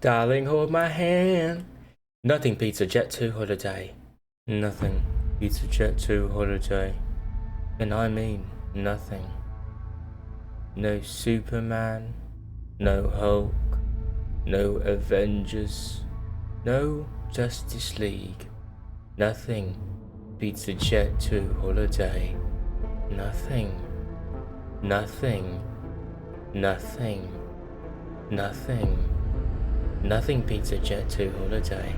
Darling, hold my hand. Nothing beats a Jet 2 holiday. Nothing beats a Jet 2 holiday. And I mean nothing. No Superman, no Hulk, no Avengers, no Justice League. Nothing beats a Jet 2 holiday. Nothing. Nothing. Nothing. Nothing. Nothing beats a Jet 2 holiday.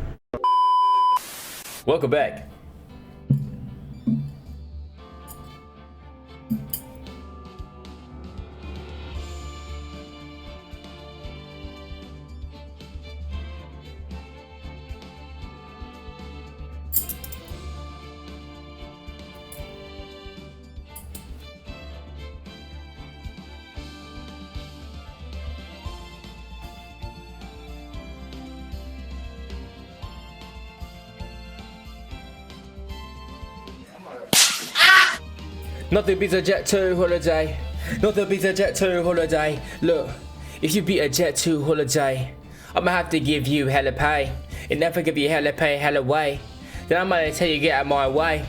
Welcome back. Nothing beats a Jet 2 holiday. Nothing beats a Jet 2 holiday. Look, if you beat a Jet 2 holiday, I'ma have to give you hella pay. And if I give you hella pay, hella way, then I'm gonna tell you get out of my way.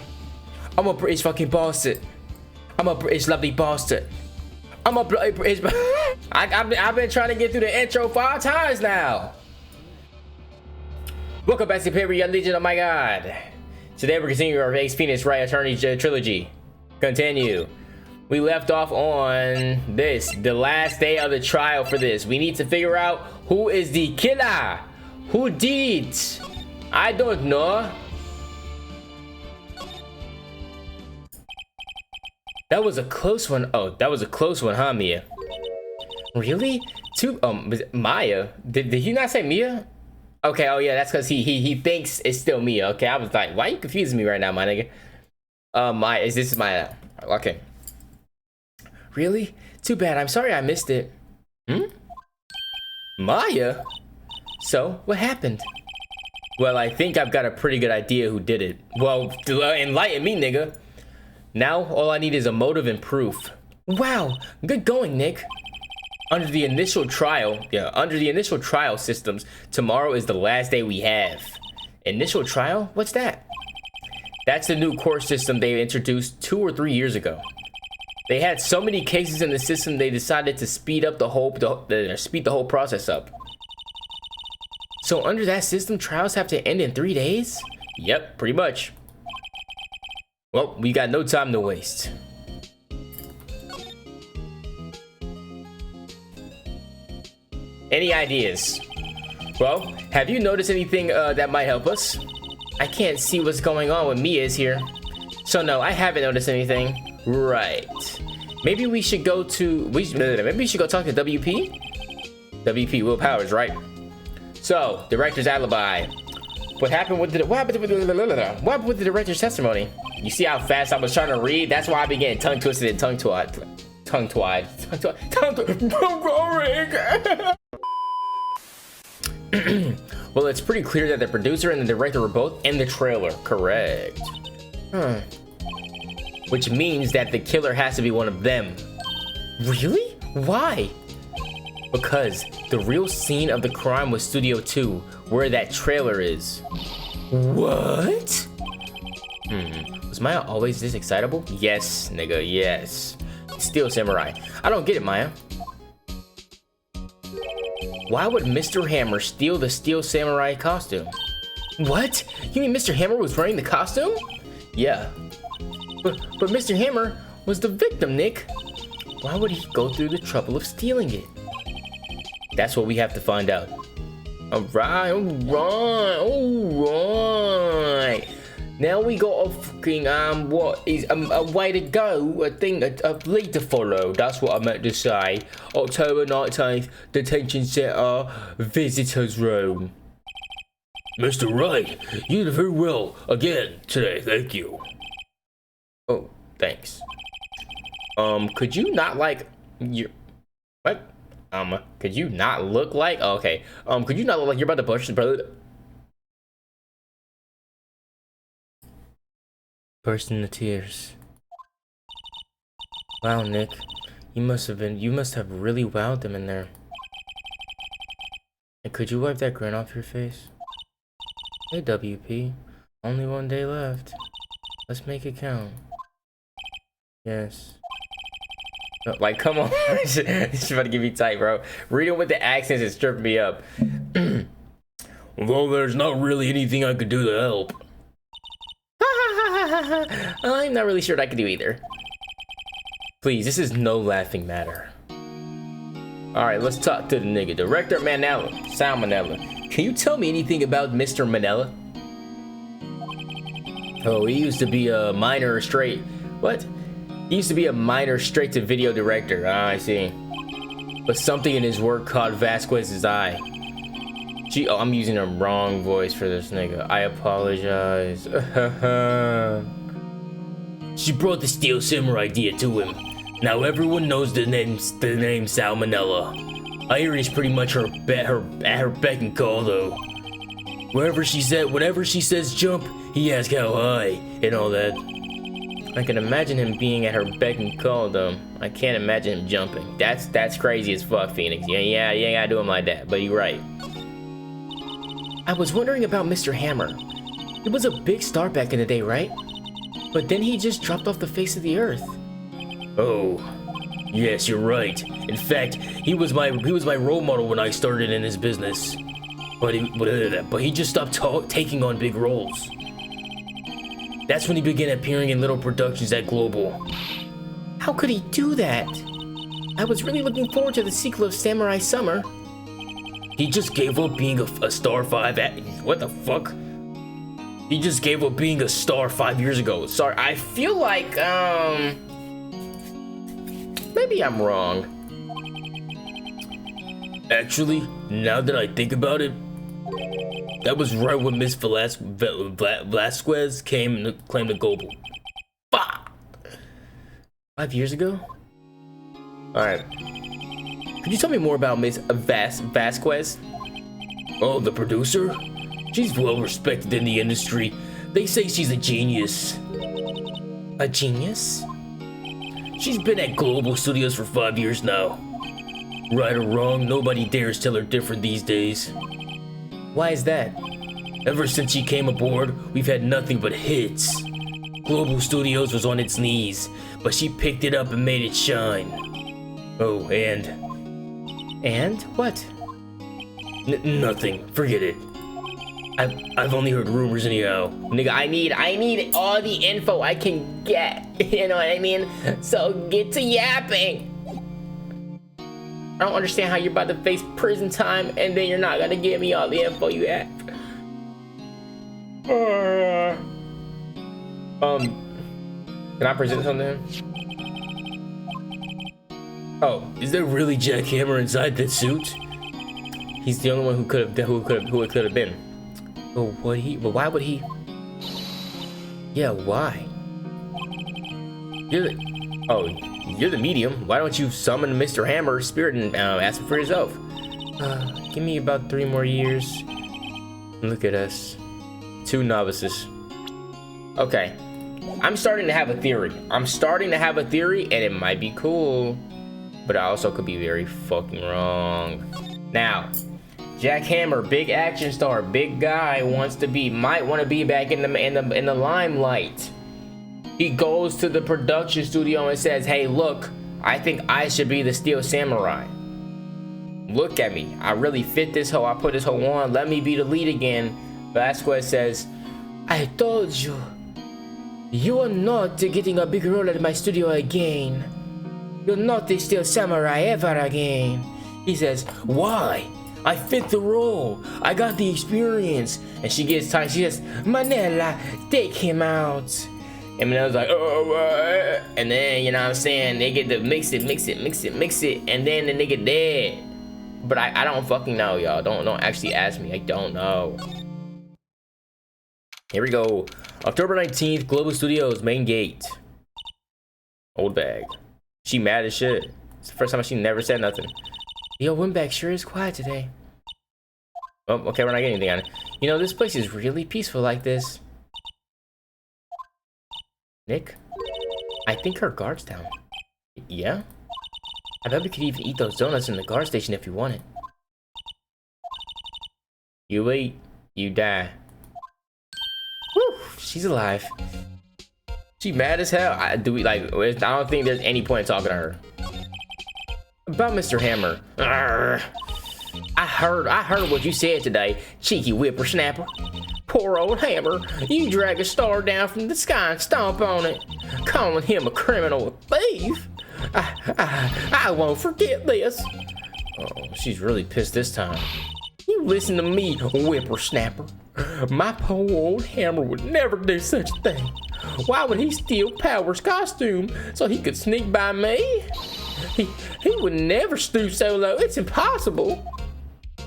I'm a British fucking bastard. I'm a British lovely bastard. I'm a bloody British I've been trying to get through the intro 5 times now. Welcome back to Superior Legion, oh my god. Today we're continuing our Ace Phoenix Wright Attorney Trilogy. Continue. We left off on this, the last day of the trial for this. We need to figure out who is the killer. Who did? I don't know. That was a close one. Oh, that was a close one, huh, Mia? Really? Was it Maya? Did he not say Mia? Okay, oh yeah, that's because he thinks it's still Mia. Okay, I was like, why are you confusing me right now, my nigga? Is this my okay. Really? Too bad. I'm sorry I missed it. Maya? So, what happened? Well, I think I've got a pretty good idea who did it. Well, enlighten me, nigga. Now, all I need is a motive and proof. Wow, good going, Nick. Under the initial trial systems, tomorrow is the last day we have. Initial trial? What's that? That's the new court system they introduced 2 or 3 years ago. They had so many cases in the system they decided to speed up the whole process up. So under that system, trials have to end in 3 days? Yep, pretty much. Well, we got no time to waste. Any ideas? Well, have you noticed anything that might help us? I can't see what's going on when Mia is here. So no, I haven't noticed anything. Right. Maybe we should go talk to WP? WP Will Powers, right? So, director's alibi. What happened with the director's testimony? You see how fast I was trying to read? That's why I been getting tongue twisted and tongue tied. Well, it's pretty clear that the producer and the director were both in the trailer. Correct. Which means that the killer has to be one of them. Really? Why? Because the real scene of the crime was Studio 2, where that trailer is. What? Was Maya always this excitable? Yes, nigga, yes. Steel Samurai. I don't get it, Maya. Why would Mr. Hammer steal the Steel Samurai costume? What? You mean Mr. Hammer was wearing the costume? Yeah. But Mr. Hammer was the victim, Nick. Why would he go through the trouble of stealing it? That's what we have to find out. Alright. Now we got a fucking, what is a way to go, a lead to follow. That's what I meant to say. October 19th, detention center, visitors room. Mr. Wright, you did very well again today, thank you. Oh, thanks. Could you not like you? What? Could you not look like? Oh, okay. Could you not look like you're about to push the brother? Burst into tears. Wow, Nick, you must have really wowed them in there. And could you wipe that grin off your face? Hey, WP. Only 1 day left. Let's make it count. Yes. No, like, come on. This is about to get me tight, bro. Reading with the accents is stripping me up. Well, there's not really anything I could do to help. I'm not really sure what I can do either. Please, this is no laughing matter. Alright, let's talk to the nigga. Director Manella. Salmonella. Can you tell me anything about Mr. Manella? Oh, he used to be a minor straight... What? He used to be a minor straight-to-video director. Ah, I see. But something in his work caught Vasquez's eye. Gee, oh, I'm using the wrong voice for this nigga. I apologize. She brought the Steel Samurai idea to him. Now everyone knows the name Salmonella. I hear he's pretty much at her beck and call though. Whenever she says jump, he asks how high and all that. I can imagine him being at her beck and call though. I can't imagine him jumping. That's crazy as fuck, Phoenix. Yeah, you ain't gotta do him like that, but you're right. I was wondering about Mr. Hammer. He was a big star back in the day, right? But then he just dropped off the face of the earth. Oh, yes, you're right. In fact, he was my role model when I started in this business. But he just stopped taking on big roles. That's when he began appearing in little productions at Global. How could he do that? I was really looking forward to the sequel of Samurai Summer. He just gave up being a star 5 at... What the fuck? He just gave up being a star 5 years ago. Sorry, I feel like, maybe I'm wrong. Actually, now that I think about it, that was right when Miss Vasquez came to claim the Global. Fuck! 5 years ago? Alright. Could you tell me more about Miss Vasquez? Oh, the producer? She's well respected in the industry. They say she's a genius. A genius? She's been at Global Studios for 5 years now. Right or wrong, nobody dares tell her different these days. Why is that? Ever since she came aboard, we've had nothing but hits. Global Studios was on its knees, but she picked it up and made it shine. Oh, and what? Nothing. Forget it. I've only heard rumors anyhow. Nigga, I need all the info I can get. You know what I mean? So get to yapping. I don't understand how you're about to face prison time and then you're not gonna give me all the info you have. Can I present something? Oh, is there really Jack Hammer inside that suit? He's the only one who it could have been. But why would he? Yeah, why? You're the medium. Why don't you summon Mr. Hammer's spirit and ask him for yourself? Give me about 3 more years. Look at us, 2 novices. Okay, I'm starting to have a theory. And it might be cool. But I also could be very fucking wrong. Now, Jack Hammer, big action star, big guy, might want to be back in the limelight. He goes to the production studio and says, "Hey, look, I think I should be the Steel Samurai. Look at me, I really fit this hoe. I put this hoe on. Let me be the lead again." Vasquez says, "I told you, you are not getting a big role at my studio again. You're not the Steel Samurai ever again." He says, "Why? I fit the role. I got the experience." And she gets tired. She says, "Manella, take him out." And Manella's like, "Oh, and then, you know what I'm saying, they get to mix it, and then the nigga dead. But I don't fucking know, y'all. Don't actually ask me. I don't know. Here we go. October 19th, Global Studios, main gate. Old bag. She mad as shit. It's the first time she never said nothing. Yo, Winback sure is quiet today. Oh, okay, we're not getting anything on it. You know, this place is really peaceful like this. Nick? I think her guard's down. Yeah? I bet we could even eat those donuts in the guard station if you wanted. You eat, you die. Whew, she's alive. She mad as hell. I don't think there's any point in talking to her. About Mr. Hammer. Arrgh. I heard what you said today, cheeky whippersnapper. Poor old Hammer. You drag a star down from the sky and stomp on it, calling him a criminal thief. I won't forget this. Oh, she's really pissed this time. You listen to me, whippersnapper. My poor old Hammer would never do such a thing. Why would he steal Power's costume so he could sneak by me? He would never stoop so low. It's impossible.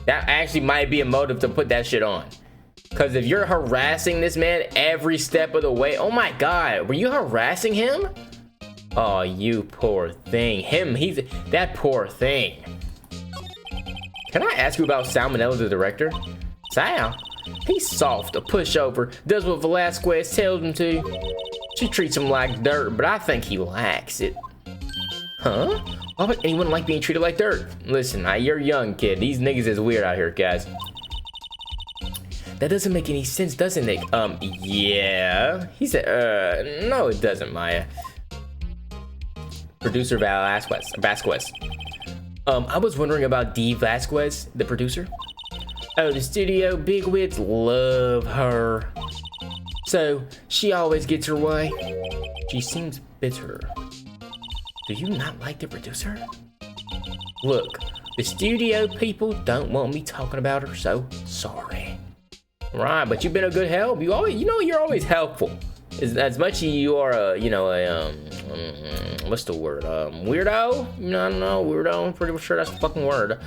That actually might be a motive to put that shit on. Because if you're harassing this man every step of the way, oh my god, were you harassing him? Oh, you poor thing. He's that poor thing. Can I ask you about Salmonella, the director? Sal, he's soft, a pushover, does what Velasquez tells him to. She treats him like dirt, but I think he likes it. Huh? Why would anyone like being treated like dirt? Listen, you're young, kid. These niggas is weird out here, guys. That doesn't make any sense, doesn't it? Yeah. He said, no, it doesn't, Maya. Producer Vasquez. I was wondering about Dee Vasquez, the producer. Oh, the studio bigwigs love her. So, she always gets her way. She seems bitter. Do you not like the producer? Look, the studio people don't want me talking about her, so sorry. Right, but you've been a good help. You're always helpful. As much as you are what's the word? Weirdo? I don't know, weirdo. I'm pretty sure that's the fucking word.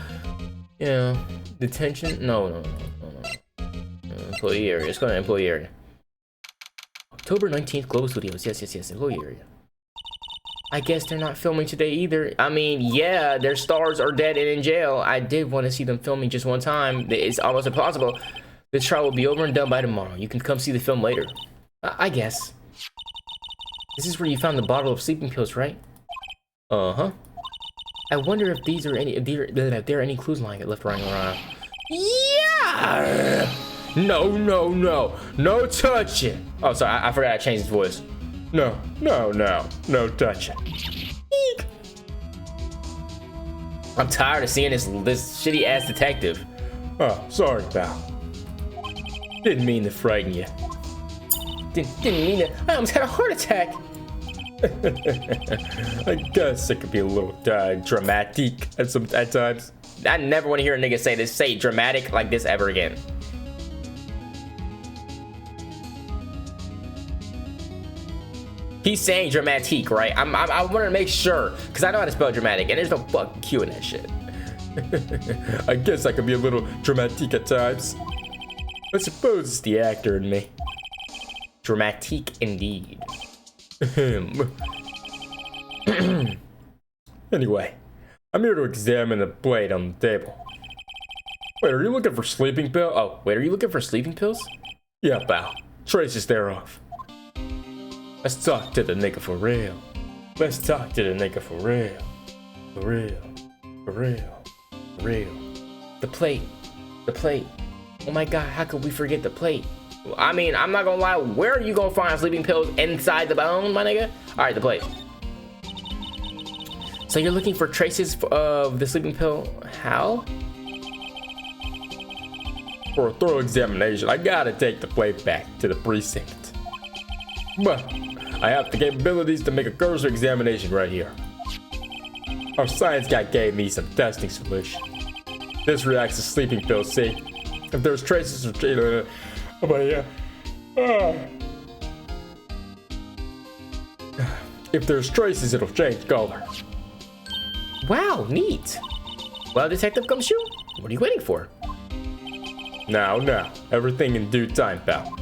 Yeah, detention? No. Employee area. Let's go to employee area. October 19th, Global Studios. Yes, employee area. I guess they're not filming today either. I mean, yeah, their stars are dead and in jail. I did want to see them filming just one time. It's almost impossible. The trial will be over and done by tomorrow. You can come see the film later. I guess. This is where you found the bottle of sleeping pills, right? Uh-huh. I wonder if there are any clues lying left lying around. Yeah! No touching. Oh, sorry, I forgot I changed his voice. No touching. Eek. I'm tired of seeing this shitty ass detective. Oh, sorry, pal. Didn't mean to frighten you. Didn't mean to. I almost had a heart attack. I guess it could be a little dramatic at times. I never want to hear a nigga say dramatic like this ever again. He's saying dramatique, right? I want to make sure, because I know how to spell dramatic, and there's no fucking Q in that shit. I guess I could be a little dramatique at times. I suppose it's the actor in me. Dramatique indeed. Anyway, I'm here to examine the plate on the table. Wait, are you looking for sleeping pills? Oh, wait, are you looking for sleeping pills? Yeah, pal. Traces thereof. Let's talk to the nigga for real. Let's talk to the nigga for real. For real. The plate. Oh my god, how could we forget the plate? I mean, I'm not gonna lie, where are you gonna find sleeping pills inside the bone, my nigga? Alright, the plate. So you're looking for traces of the sleeping pill? How? For a thorough examination, I gotta take the plate back to the precinct. But I have the capabilities to make a cursory examination right here. Our science guy gave me some testing solution. This reacts to sleeping pills, see? If there's traces of if there's traces, it'll change color. Wow, neat. Well, Detective Gumshoe, what are you waiting for? Now, everything in due time, pal.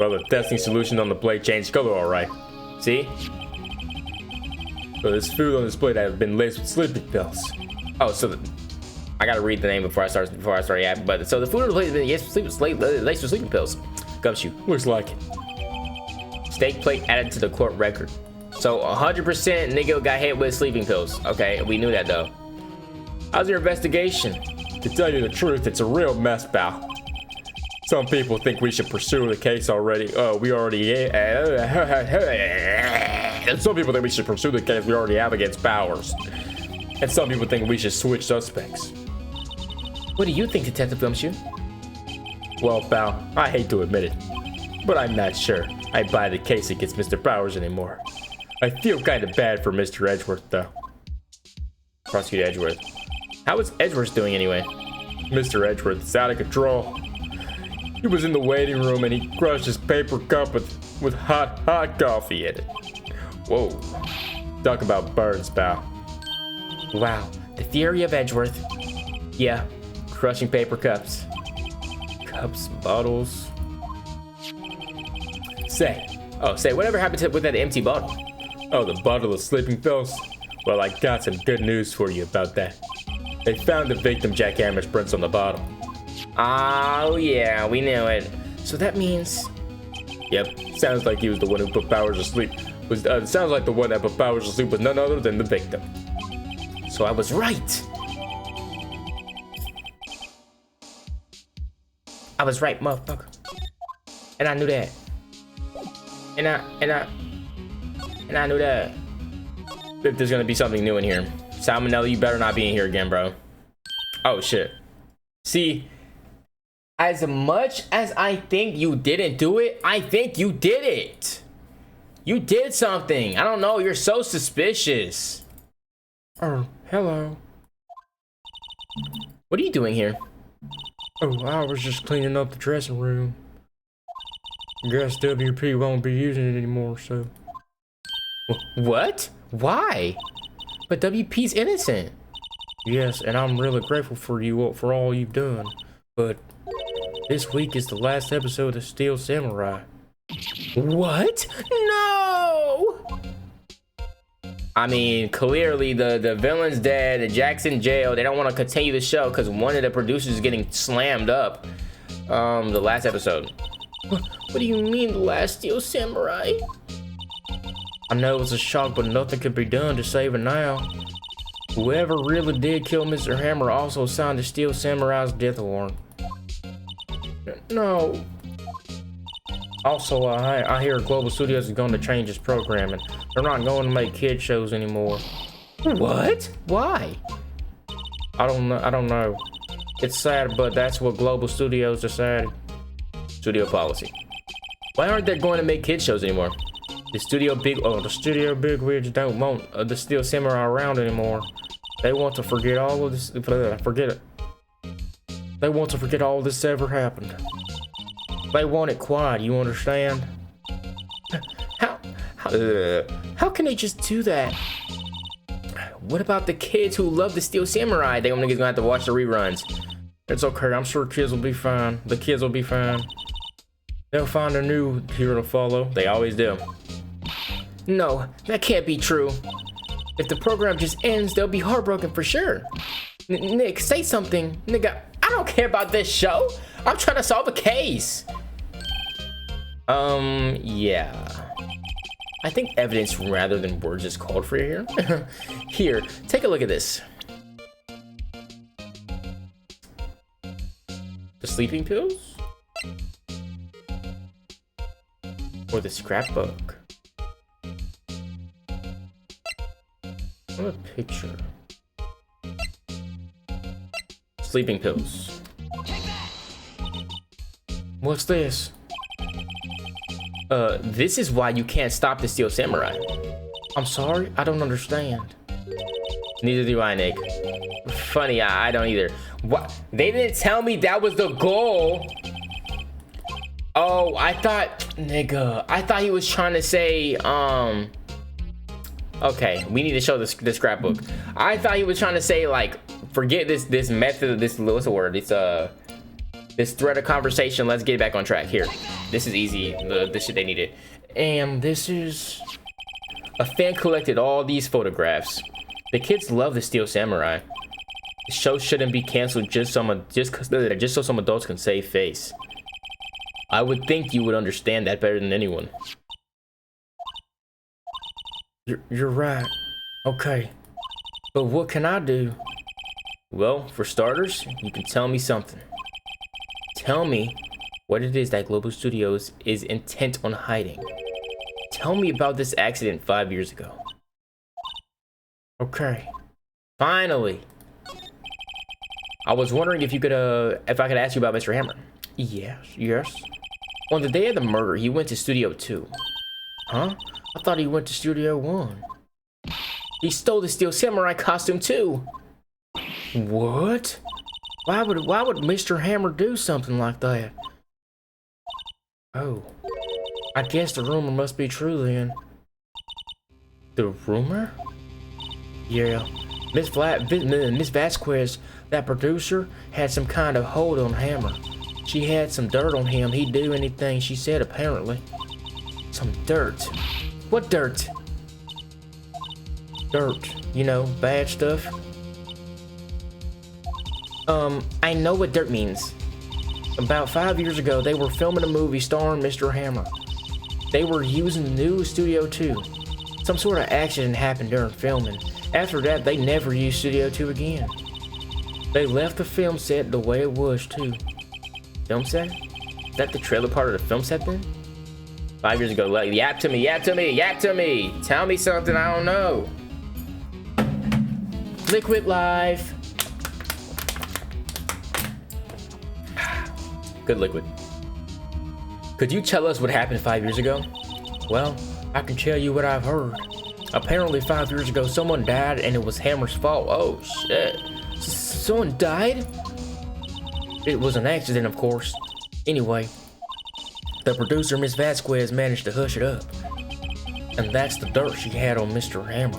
Well, the testing solution on the plate changed color, alright. See? So this food on this plate has been laced with sleeping pills. Oh, so I gotta read the name before I start yapping. But so the food on the plate has been laced with sleeping pills. Gumshoe, looks like it. Steak plate added to the court record. So 100% nigga got hit with sleeping pills. Okay, we knew that though. How's your investigation? To tell you the truth, it's a real mess, pal. Some people think we should pursue the case already. We already. And some people think we should pursue the case we already have against Powers. And some people think we should switch suspects. What do you think, Detective Gumshoe? Well, pal, I hate to admit it, but I'm not sure I buy the case against Mr. Powers anymore. I feel kind of bad for Mr. Edgeworth, though. Prosecutor Edgeworth. How is Edgeworth doing anyway? Mr. Edgeworth is out of control. He was in the waiting room and he crushed his paper cup with hot coffee in it. Whoa. Talk about burns, pal. Wow, the theory of Edgeworth. Yeah, crushing paper cups. Cups, bottles. Say, whatever happened with that empty bottle? Oh, the bottle of sleeping pills? Well, I got some good news for you about that. They found the victim jackhammer's prints on the bottle. Oh yeah, we knew it. So that means... Yep, sounds like he was the one who put Powers to sleep. Sounds like the one that put Powers to sleep was none other than the victim. So I was right. I was right, motherfucker. And I knew that. And I knew that. If there's gonna be something new in here. Salmonella, you better not be in here again, bro. Oh shit. See, as much as I think you didn't do it, I think you did it. You did something. I don't know, you're so suspicious. Oh, hello. What are you doing here? Oh, I was just cleaning up the dressing room. Guess WP won't be using it anymore, so. What? Why? But WP's innocent. Yes, and I'm really grateful for you for all you've done. But this week is the last episode of Steel Samurai. What? No! I mean, clearly the villain's dead and Jack's in jail. They don't want to continue the show because one of the producers is getting slammed up. The last episode. What do you mean, the last Steel Samurai? I know it's a shock, but nothing can be done to save it now. Whoever really did kill Mr. Hammer also signed the Steel Samurai's death warrant. No. Also, I hear Global Studios is going to change its programming. They're not going to make kid shows anymore. What? Why? I don't know. It's sad, but that's what Global Studios decided. Studio policy. Why aren't they going to make kid shows anymore? The studio bigwigs don't want the Steel Samurai around anymore. They want to forget all of this. Forget it. They want to forget all this ever happened. They want it quiet. You understand? How can they just do that? What about the kids who love the Steel Samurai? They niggas gonna have to watch the reruns. It's okay. I'm sure kids will be fine. The kids will be fine. They'll find a new hero to follow. They always do. No, that can't be true. If the program just ends, they'll be heartbroken for sure. Nick, say something. Nigga, I don't care about this show. I'm trying to solve a case. Yeah. I think evidence rather than words is called for here. Here, take a look at this. The sleeping pills? Or the scrapbook? What a picture. Sleeping pills. What's this? This is why you can't stop the Steel Samurai. I'm sorry, I don't understand. Neither do I, Nick. Funny, I don't either. What? They didn't tell me that was the goal. Oh, I thought, nigga, I thought he was trying to say, okay, we need to show this scrapbook. I thought he was trying to say, like, forget this method, this, what's the word? It's, this thread of conversation, let's get back on track. Here, this is easy, the shit they needed. And this is... A fan collected all these photographs. The kids love the Steel Samurai. The show shouldn't be canceled just so some adults can save face. I would think you would understand that better than anyone. You're right. Okay. But what can I do? Well, for starters, you can tell me something. Tell me what it is that Global Studios is intent on hiding. Tell me about this accident 5 years ago. Okay. Finally. I was wondering if I could ask you about Mr. Hammer. Yes. On the day of the murder, he went to Studio 2. Huh? I thought he went to Studio 1. He stole the Steel Samurai costume too. What? Why would Mr. Hammer do something like that? Oh. I guess the rumor must be true then. The rumor? Yeah. Miss Vasquez, that producer, had some kind of hold on Hammer. She had some dirt on him. He'd do anything she said, apparently. Some dirt. What dirt? Dirt. You know, bad stuff. I know what dirt means. About 5 years ago, they were filming a movie starring Mr. Hammer. They were using the new Studio 2. Some sort of accident happened during filming. After that, they never used Studio 2 again. They left the film set the way it was, too. Film set? Is that the trailer part of the film set then? 5 years ago, like, yap to me. Tell me something I don't know. Liquid Live. Good Liquid. Could you tell us what happened 5 years ago? Well, I can tell you what I've heard. Apparently 5 years ago, someone died and it was Hammer's fault. Oh, shit. Someone died? It was an accident, of course. Anyway, the producer, Miss Vasquez, managed to hush it up. And that's the dirt she had on Mr. Hammer.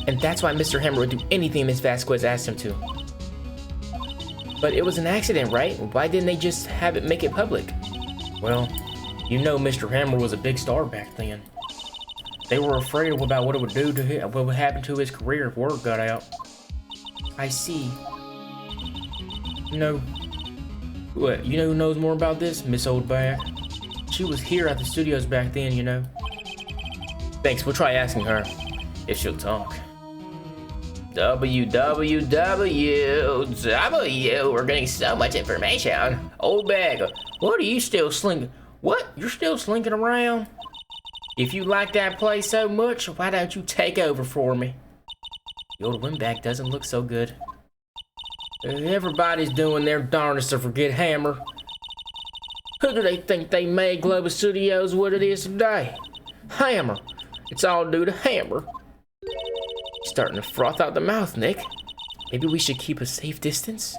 And that's why Mr. Hammer would do anything Miss Vasquez asked him to. But it was an accident, right? Why didn't they just make it public? Well, you know Mr. Hammer was a big star back then. They were afraid about what it would do to him, what would happen to his career if word got out. I see. You know who knows more about this? Miss Oldback. She was here at the studios back then, you know. Thanks, we'll try asking her if she'll talk. W, we're getting so much information. Oldback, what are you still slinking? What? You're still slinking around? If you like that place so much, why don't you take over for me? The old windbag doesn't look so good. Everybody's doing their darndest to forget Hammer. Who do they think they made Global Studios what it is today? Hammer. It's all due to Hammer. Starting to froth out the mouth, Nick. Maybe we should keep a safe distance?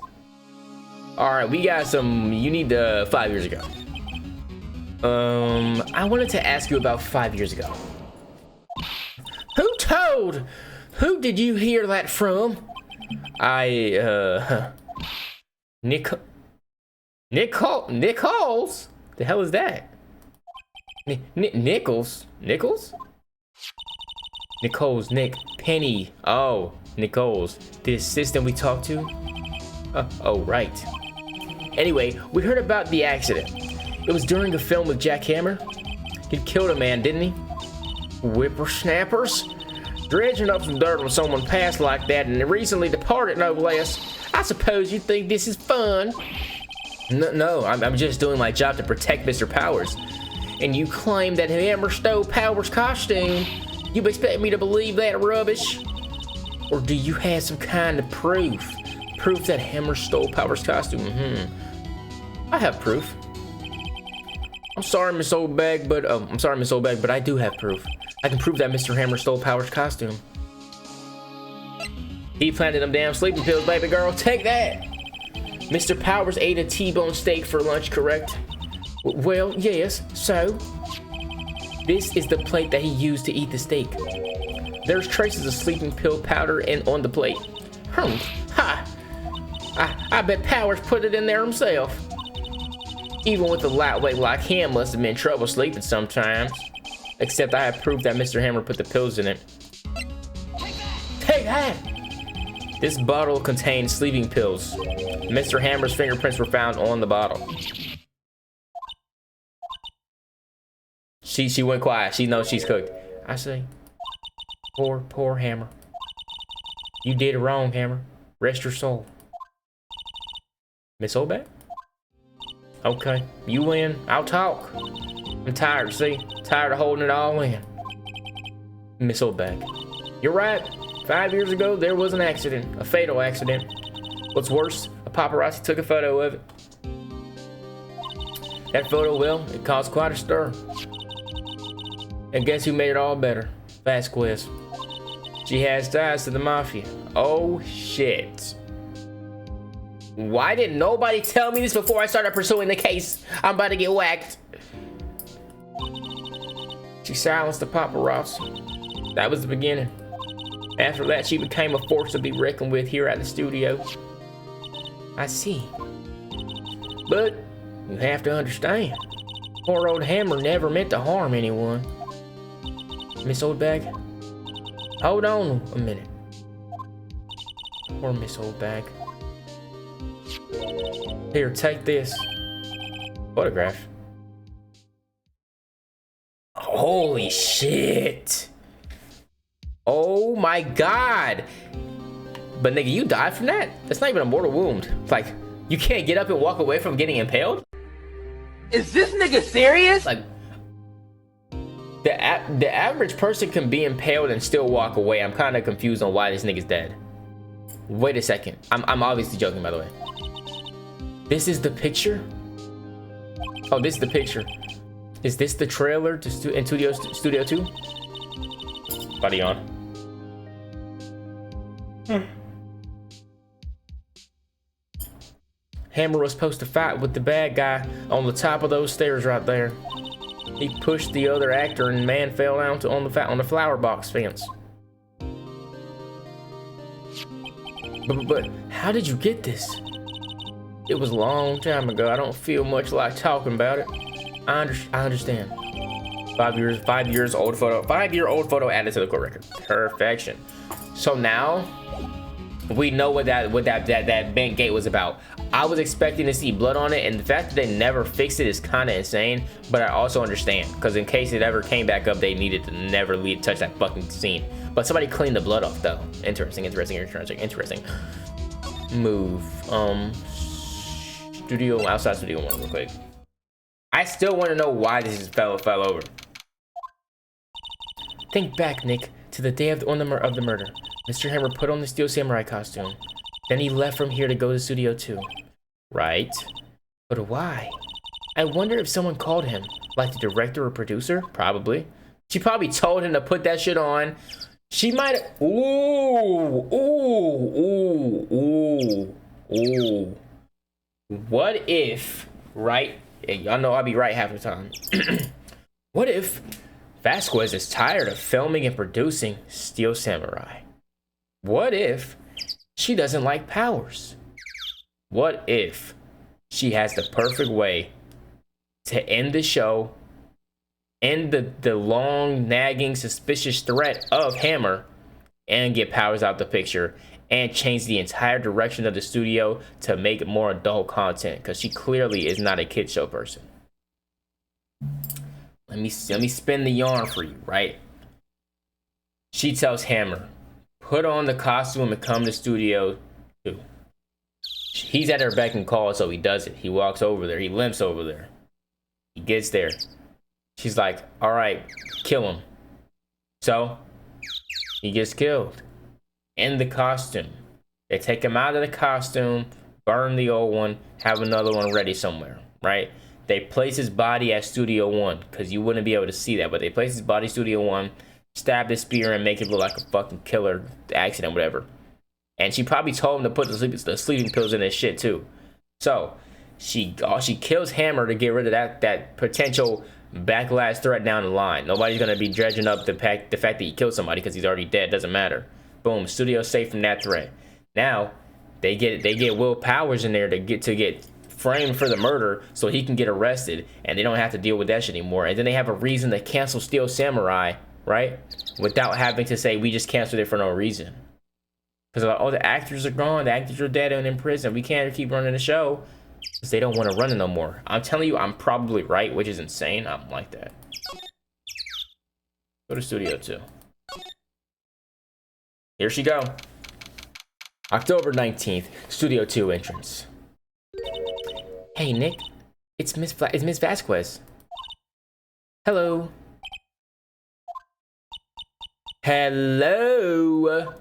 Alright, we got some. You need 5 years ago. I wanted to ask you about 5 years ago. Who told? Who did you hear that from? Nichols? The hell is that? Nichols? Nichols, Nick, Penny. Oh, Nichols, the assistant we talked to? Oh, right. Anyway, we heard about the accident. It was during a film with Jack Hammer. He killed a man, didn't he? Whippersnappers? Dredging up some dirt on someone passed like that and recently departed, no less. I suppose you think this is fun? No, I'm just doing my job to protect Mr. Powers. And you claim that Hammer stole Powers' costume. You expect me to believe that rubbish? Or do you have some kind of proof? Proof that Hammer stole Powers' costume? I have proof. I'm sorry, Miss Oldbag, but I do have proof. I can prove that Mr. Hammer stole Powers' costume. He planted them damn sleeping pills, baby girl. Take that. Mr. Powers ate a T-bone steak for lunch, correct? Well, yes, so? This is the plate that he used to eat the steak. There's traces of sleeping pill powder on the plate. Ha! I bet Powers put it in there himself. Even with a lightweight like him, must have been trouble sleeping sometimes. Except I have proof that Mr. Hammer put the pills in it. Take that! This bottle contained sleeping pills. Mr. Hammer's fingerprints were found on the bottle. She went quiet. She knows she's cooked. I see. Poor Hammer. You did it wrong, Hammer. Rest your soul. Miss Oldback? Okay, you win. I'll talk. I'm tired, see? Tired of holding it all in. Miss Oldback. You're right. 5 years ago, there was an accident. A fatal accident. What's worse, a paparazzi took a photo of it. That photo, well, it caused quite a stir. And guess who made it all better? Vasquez. She has ties to the mafia. Oh, shit. Why didn't nobody tell me this before I started pursuing the case? I'm about to get whacked. She silenced the paparazzi. That was the beginning. After that, she became a force to be reckoned with here at the studio. I see. But you have to understand, poor old Hammer never meant to harm anyone. Miss Oldbag, hold on a minute. Poor Miss Oldbag. Here, take this photograph. Holy shit. Oh my god. But nigga, you died from that? That's not even a mortal wound. Like, you can't get up and walk away from getting impaled? Is this nigga serious? Like, the average person can be impaled and still walk away. I'm kind of confused on why this nigga's dead. Wait a second. I'm obviously joking, by the way. This is the picture? Oh, this is the picture. Is this the trailer to Studio 2? Body on. Hammer was supposed to fight with the bad guy on the top of those stairs right there. He pushed the other actor and man fell down on the flower box fence. But how did you get this? It was a long time ago. I don't feel much like talking about it. I understand. 5 years old photo. 5-year-old photo added to the court record. Perfection. So now we know what that bank gate was about. I was expecting to see blood on it, and the fact that they never fixed it is kind of insane. But I also understand, because in case it ever came back up, they needed to never touch that fucking scene. But somebody cleaned the blood off though. Interesting. Move. Outside studio 1 real quick. I still want to know why this fell over. Think back, Nick, to the day of the murder. Mr. Hammer put on the Steel Samurai costume. Then he left from here to go to Studio 2. Right? But why? I wonder if someone called him, like the director or producer? Probably. She probably told him to put that shit on. She might have... Ooh. What if, right? Y'all know I'll be right half the time. What if Vasquez is tired of filming and producing Steel Samurai? What if she doesn't like powers? What if she has the perfect way to end the show, end the long, nagging, suspicious threat of Hammer, and get powers out the picture, and change the entire direction of the studio to make more adult content? Because she clearly is not a kid show person. Let me spin the yarn for you, right? She tells Hammer, put on the costume and come to Studio 2. He's at her beck and call, so he does it. He walks over there. He limps over there. He gets there. She's like, all right, kill him. So he gets killed in the costume. They take him out of the costume, burn the old one, have another one ready somewhere, right? They place his body at Studio 1, because you wouldn't be able to see that, but they place his body Studio 1, stab the spear and make it look like a fucking killer accident, whatever. And she probably told him to put the sleeping pills in his shit too. So she kills Hammer to get rid of that potential backlash threat down the line. Nobody's gonna be dredging up the fact that he killed somebody because he's already dead. Doesn't matter. Boom, studio's safe from that threat. Now they get Will Powers in there to get framed for the murder so he can get arrested, and they don't have to deal with that shit anymore. And then they have a reason to cancel Steel Samurai, right? Without having to say we just canceled it for no reason. Because all the actors are gone, the actors are dead and in prison. We can't keep running the show because they don't want to run it no more. I'm telling you, I'm probably right, which is insane. I'm like that. Go to Studio 2. Here she go. October 19th, Studio 2 entrance. Hey, Nick. It's Miss Vasquez. Hello. Hello.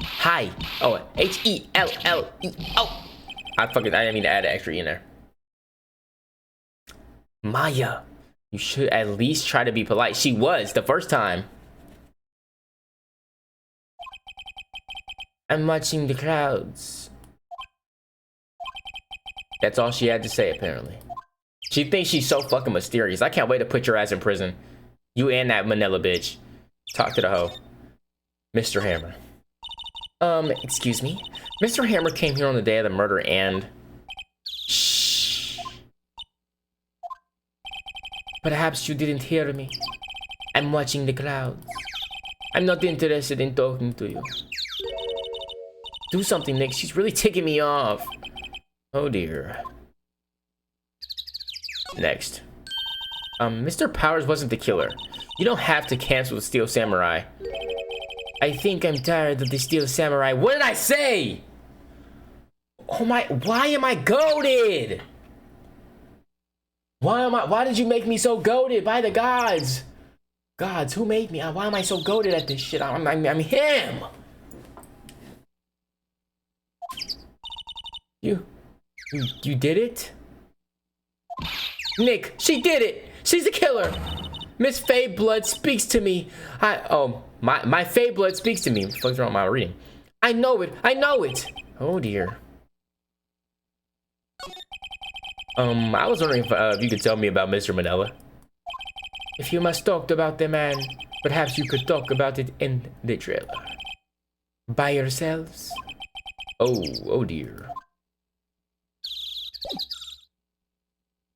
Hi. Oh, Helleo. I didn't mean to add an extra E in there. Maya, you should at least try to be polite. She was the first time. I'm watching the crowds. That's all she had to say, apparently. She thinks she's so fucking mysterious. I can't wait to put your ass in prison. You and that Manila bitch. Talk to the hoe. Mr. Hammer. Excuse me? Mr. Hammer came here on the day of the murder and... Shh. Perhaps you didn't hear me. I'm watching the crowds. I'm not interested in talking to you. Do something, Nick. She's really ticking me off. Oh dear. Next. Mr. Powers wasn't the killer. You don't have to cancel the Steel Samurai. I think I'm tired of the Steel Samurai. What did I say? Oh my, why am I goated? Why did you make me so goated? By the gods. Gods, who made me? Why am I so goated at this shit? I'm him. You did it? Nick, she did it! She's the killer! Miss Faye Blood speaks to me. My Faye Blood speaks to me. What the fuck's wrong with my reading? I know it! I know it! Oh dear. I was wondering if you could tell me about Mr. Manila. If you must talk about the man, perhaps you could talk about it in the trailer. By yourselves? Oh dear.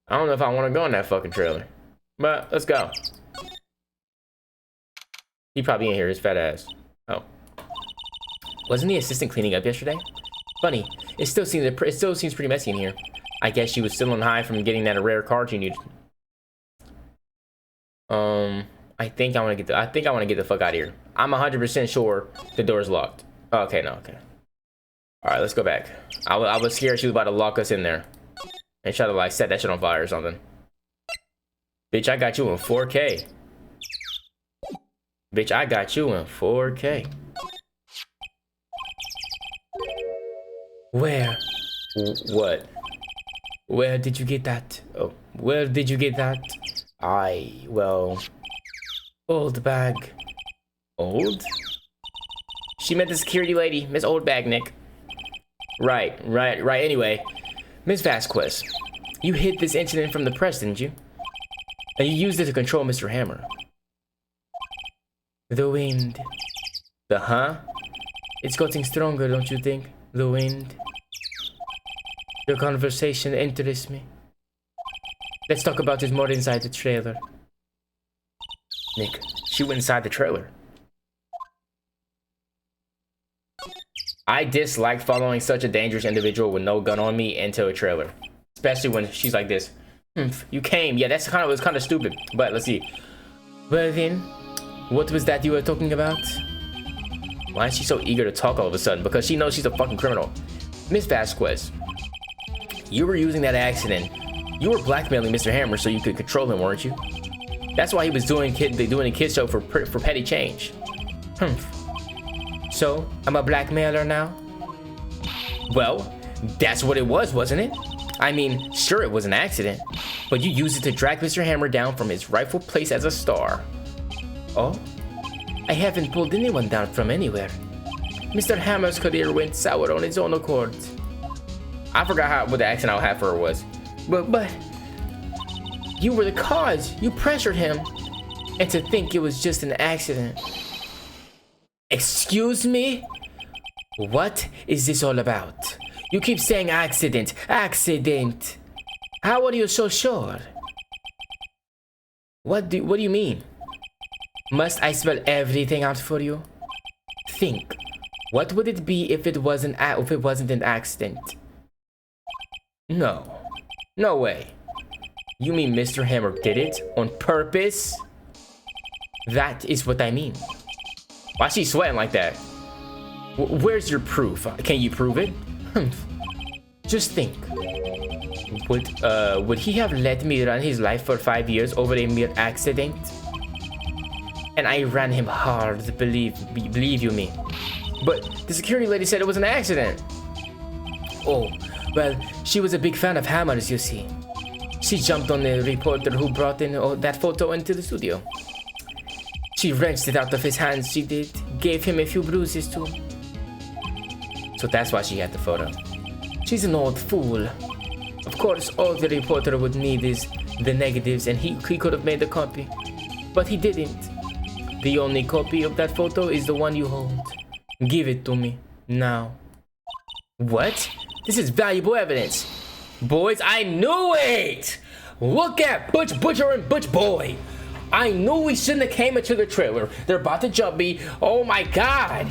I don't know if I want to go in that fucking trailer. But let's go. He probably in here, his fat ass. Oh. Wasn't the assistant cleaning up yesterday? Funny. It still seems pretty messy in here. I guess she was still on high from getting that rare card she needed. I think I want to get the fuck out of here. I'm 100% sure the door's locked. Oh, okay, no, okay. All right, let's go back. I was scared she was about to lock us in there and try to like set that shit on fire or something. Bitch, I got you in 4K. Bitch, I got you in 4K. Where? What? Where did you get that? Oh, where did you get that? Well, old bag. Old? She meant the security lady, Miss Old Bag, Nick. Right. Anyway, Miss Vasquez, you hid this incident from the press, didn't you? And you used it to control Mr. Hammer. The wind. The huh? It's getting stronger, don't you think? The wind. Your conversation interests me. Let's talk about this more inside the trailer. Nick, she went inside the trailer. I dislike following such a dangerous individual with no gun on me into a trailer. Especially when she's like this. You came. Yeah, that's kind of stupid. But let's see. Well then, what was that you were talking about? Why is she so eager to talk all of a sudden? Because she knows she's a fucking criminal. Miss Vasquez, you were using that accident. You were blackmailing Mr. Hammer so you could control him, weren't you? That's why he was doing a kid show for petty change. So, I'm a blackmailer now? Well, that's what it was, wasn't it? I mean, sure, it was an accident, but you used it to drag Mr. Hammer down from his rightful place as a star. Oh? I haven't pulled anyone down from anywhere. Mr. Hammer's career went sour on its own accord. I forgot what the accent I had for her was. But you were the cause. You pressured him. And to think it was just an accident. Excuse me? What is this all about? You keep saying accident. How are you so sure? What do you mean? Must I spell everything out for you? Think. What would it be if it wasn't an accident? No way. You mean Mr. Hammer did it on purpose? That is what I mean. Why is she sweating like that? Where's your proof? Can you prove it? Just think. Would he have let me run his life for 5 years over a mere accident? And I ran him hard, believe you me. But the security lady said it was an accident. Oh, well, she was a big fan of hammers, you see. She jumped on the reporter who brought in that photo into the studio. She wrenched it out of his hands, she did. Gave him a few bruises too. So that's why she had the photo. She's an old fool. Of course, all the reporter would need is the negatives, and he could have made a copy. But he didn't. The only copy of that photo is the one you hold. Give it to me, now. What? This is valuable evidence. Boys, I knew it! Look at Butch Butcher and Butch Boy. I knew we shouldn't have came into the trailer. They're about to jump me. Oh my god.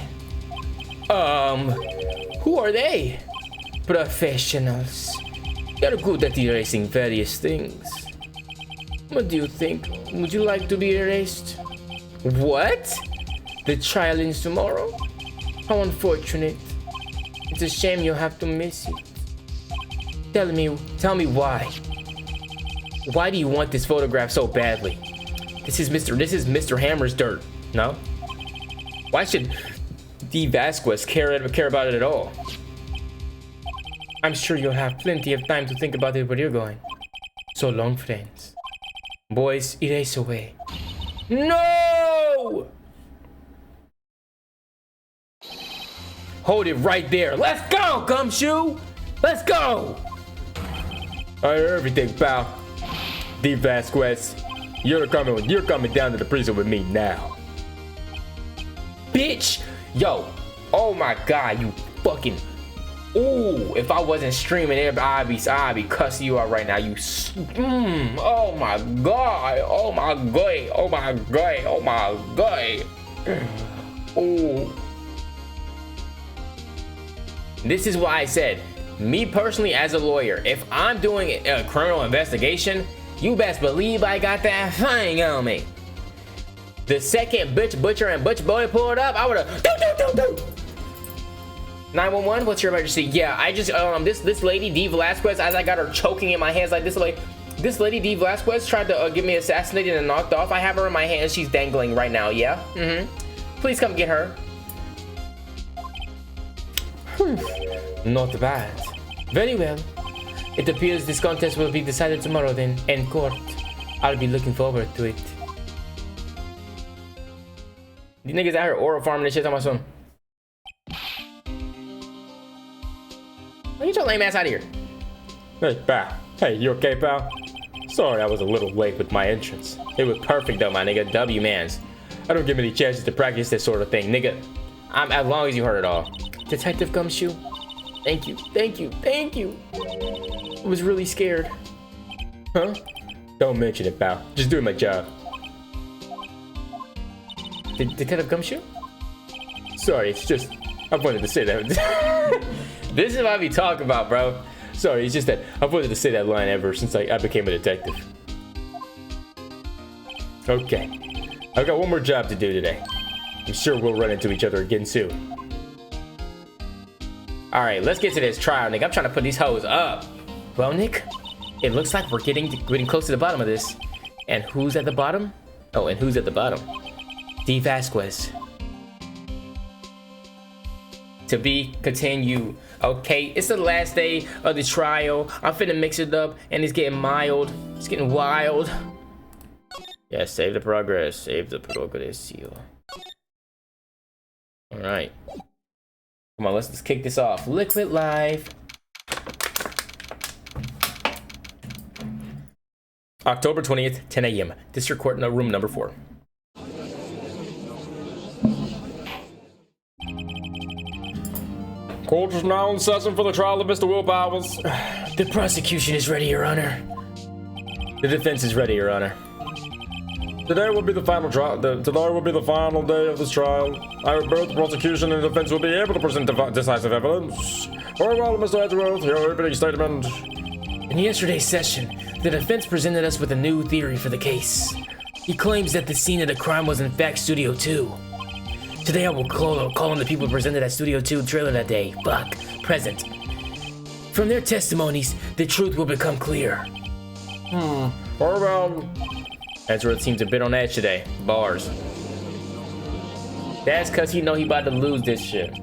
Who are they? Professionals. They're good at erasing various things. What do you think? Would you like to be erased? What? The trial is tomorrow? How unfortunate. It's a shame you have to miss it. Tell me why. Why do you want this photograph so badly? This is Mr. Hammer's dirt, no? Why should D. Vasquez care about it at all? I'm sure you'll have plenty of time to think about it where you're going. So long, friends. Boys, erase away. No! Hold it right there. Let's go, Gumshoe! Let's go! I hear everything, pal. D. Vasquez, you're coming down to the prison with me now. Bitch! Yo, oh my god, you fucking... Ooh, if I wasn't streaming it, I'd be cussing you out right now. Oh my god, oh my god, oh my god, oh my god. Ooh. This is why I said, me personally as a lawyer, if I'm doing a criminal investigation, you best believe I got that thing on me. The second Butch Butcher and Butch Boy pulled up, I would've 911, what's your emergency? Yeah, I just this lady D. Velasquez, as I got her choking in my hands like this, this lady D. Velasquez tried to get me assassinated and knocked off. I have her in my hands. She's dangling right now. Yeah. Please come get her. Not bad. Very well. It appears this contest will be decided tomorrow then, in court. I'll be looking forward to it. These niggas out here oral farming and shit on my son. Get your lame ass out of here. Hey, pal. Hey, you okay, pal? Sorry I was a little late with my entrance. It was perfect though, my nigga. W mans. I don't get many chances to practice this sort of thing, nigga. I'm as long as you heard it all. Detective Gumshoe, thank you, thank you, thank you. I was really scared. Huh? Don't mention it, pal. Just doing my job. Detective Gumshoe? Sorry, it's just I wanted to say that. This is what I be talking about, bro. Sorry, it's just that I've wanted to say that line ever since I became a detective. Okay, I've got one more job to do today. I'm sure we'll run into each other again soon. All right, let's get to this trial, Nick. I'm trying to put these hoes up. Well, Nick, it looks like we're getting close to the bottom of this. And who's at the bottom? Oh, and who's at the bottom? D. Vasquez. To be continued. Okay, it's the last day of the trial. I'm finna mix it up, and it's getting mild. It's getting wild. Yeah, save the progress. Save the progress. All right. Come on, let's kick this off. Liquid Live. October 20th, 10 a.m. District Court room number 4. Court is now in session for the trial of Mr. Will Powers. The prosecution is ready, Your Honor. The defense is ready, Your Honor. Today will be the final trial. Today will be the final day of this trial. I hope both the prosecution and defense will be able to present decisive evidence. Very well, Mr. Edgeworth, your opening statement. In yesterday's session, the defense presented us with a new theory for the case. He claims that the scene of the crime was in fact Studio 2. Today I will call on the people presented at Studio 2 trailer that day. Present. From their testimonies, the truth will become clear. What about... Ezra seems a bit on edge today. Bars. That's cause he know he about to lose this shit.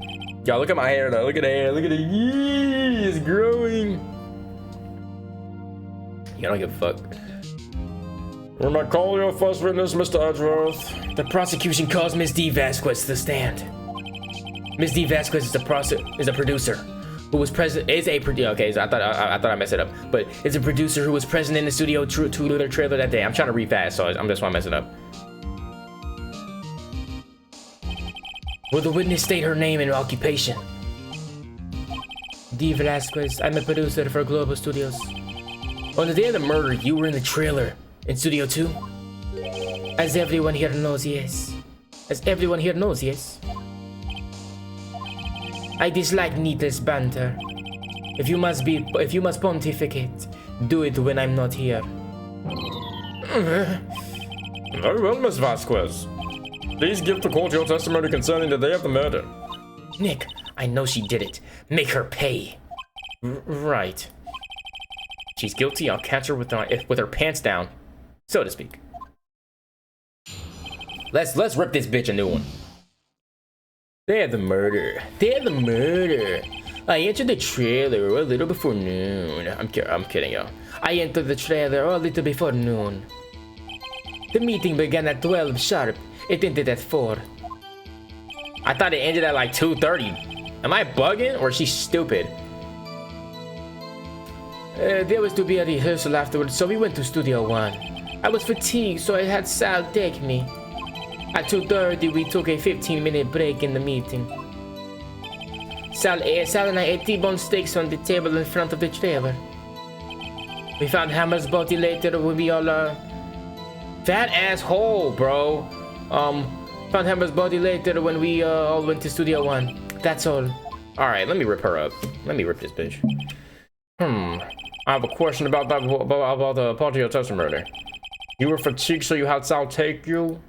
Y'all, look at my hair though. Look at the hair. Look at it. Yee, it's growing. You don't give a fuck. When I call your first witness, Mr. Edgeworth. The prosecution calls Ms. D. Vasquez to the stand. Ms. D. Vasquez is a producer who was present. Okay, so I thought I messed it up, but it's a producer who was present in the Studio 2 trailer that day. I'm trying to read fast, so I'm just want to mess it up. Will the witness state her name and occupation? D. Vasquez. I'm a producer for Global Studios. On the day of the murder, you were in the trailer in Studio 2? As everyone here knows, yes. As everyone here knows, yes. I dislike needless banter. If you must pontificate, do it when I'm not here. Very well, Miss Vasquez. Please give the court your testimony concerning the day of the murder. Nick, I know she did it. Make her pay. Right. She's guilty. I'll catch her with her pants down, so to speak. Let's rip this bitch a new one. Day of the murder. Day of the murder. I entered the trailer a little before noon. I'm kidding, yo. I entered the trailer a little before noon. The meeting began at 12 sharp. It ended at 4. I thought it ended at like 2:30. Am I bugging or is she stupid? There was to be a rehearsal afterwards, so we went to Studio 1. I was fatigued, so I had Sal take me. At 2:30, we took a 15-minute break in the meeting. Sal and I ate T-bone steaks on the table in front of the trailer. We found Hammer's body later when we all, Fat asshole, bro. Found Hammer's body later when we, all went to Studio 1. That's all. Alright, let me rip her up. Let me rip this bitch. I have a question about that, about the party of testimony. You were fatigued, so you had Sal take you?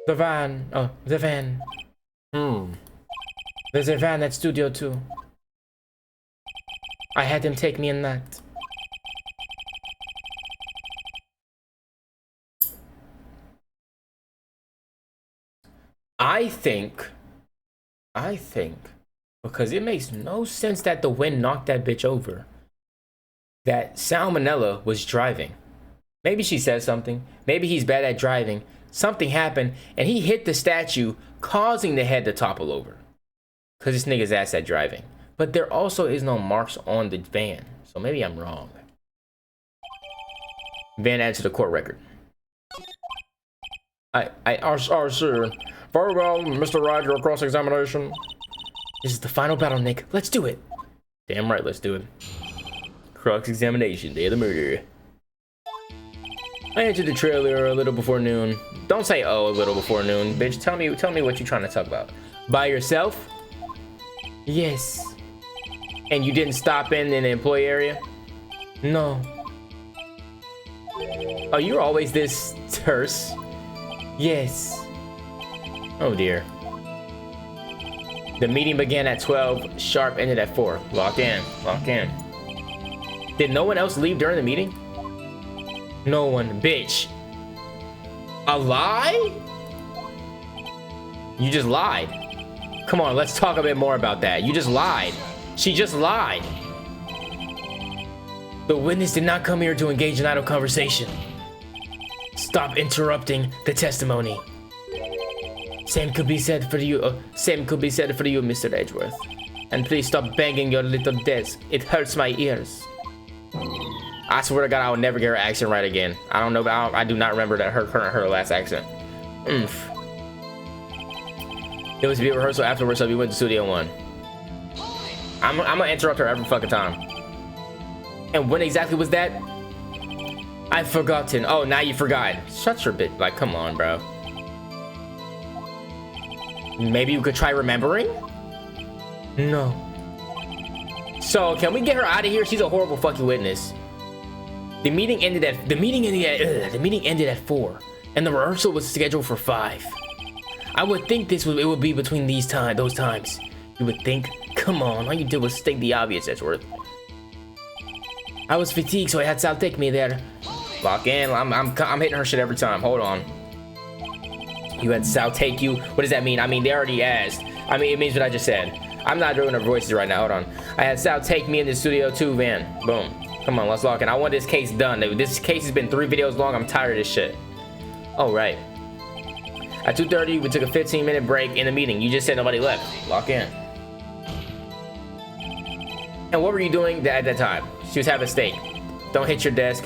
The van. Oh, the van. There's a van at Studio 2. I had him take me in that. I think, because it makes no sense that the wind knocked that bitch over, that Salmonella was driving. Maybe she said something. Maybe he's bad at driving. Something happened, and he hit the statue, causing the head to topple over. Because this nigga's ass at driving. But there also is no marks on the van, so maybe I'm wrong. Van added to the court record. Sir. Very well, Mr. Wright, your cross-examination. This is the final battle, Nick. Let's do it. Damn right, let's do it. Cross-examination, day of the murder. I entered the trailer a little before noon. Don't say oh a little before noon, bitch. Tell me what you're trying to talk about. By yourself? Yes. And you didn't stop in the employee area? No. Oh, you're always this terse. Yes. Oh dear. The meeting began at 12 sharp, ended at 4. Lock in. Lock in. Did no one else leave during the meeting? No one. Bitch. A lie? You just lied. Come on, let's talk a bit more about that. You just lied. She just lied. The witness did not come here to engage in idle conversation. Stop interrupting the testimony. Same could be said for you. Same could be said for you, Mr. Edgeworth. And please stop banging your little desk. It hurts my ears. I swear to God, I will never get her accent right again. I don't know. I do not remember that her last accent. Oomph. It was to be a rehearsal afterwards, so we went to Studio 1. I'm gonna interrupt her every fucking time. And when exactly was that? I've forgotten. Oh, now you forgot. Shut your bit. Like, come on, bro. Maybe you could try remembering? No. So, can we get her out of here? She's a horrible fucking witness. The meeting ended at 4. and the rehearsal was scheduled for 5. I would think it would be between those times. You would think. Come on, all you did was state the obvious, Edgeworth. I was fatigued, so I had Sal take me there. Lock in. I'm hitting her shit every time. Hold on. You had Sal take you. What does that mean? I mean, they already asked. I mean, it means what I just said. I'm not doing her voices right now. Hold on. I had Sal take me in the studio too, Van. Boom. Come on, let's lock in. I want this case done. This case has been 3 videos long. I'm tired of this shit. Oh, right. At 2:30, we took a 15-minute break in the meeting. You just said nobody left. Lock in. And what were you doing at that time? She was having steak. Don't hit your desk.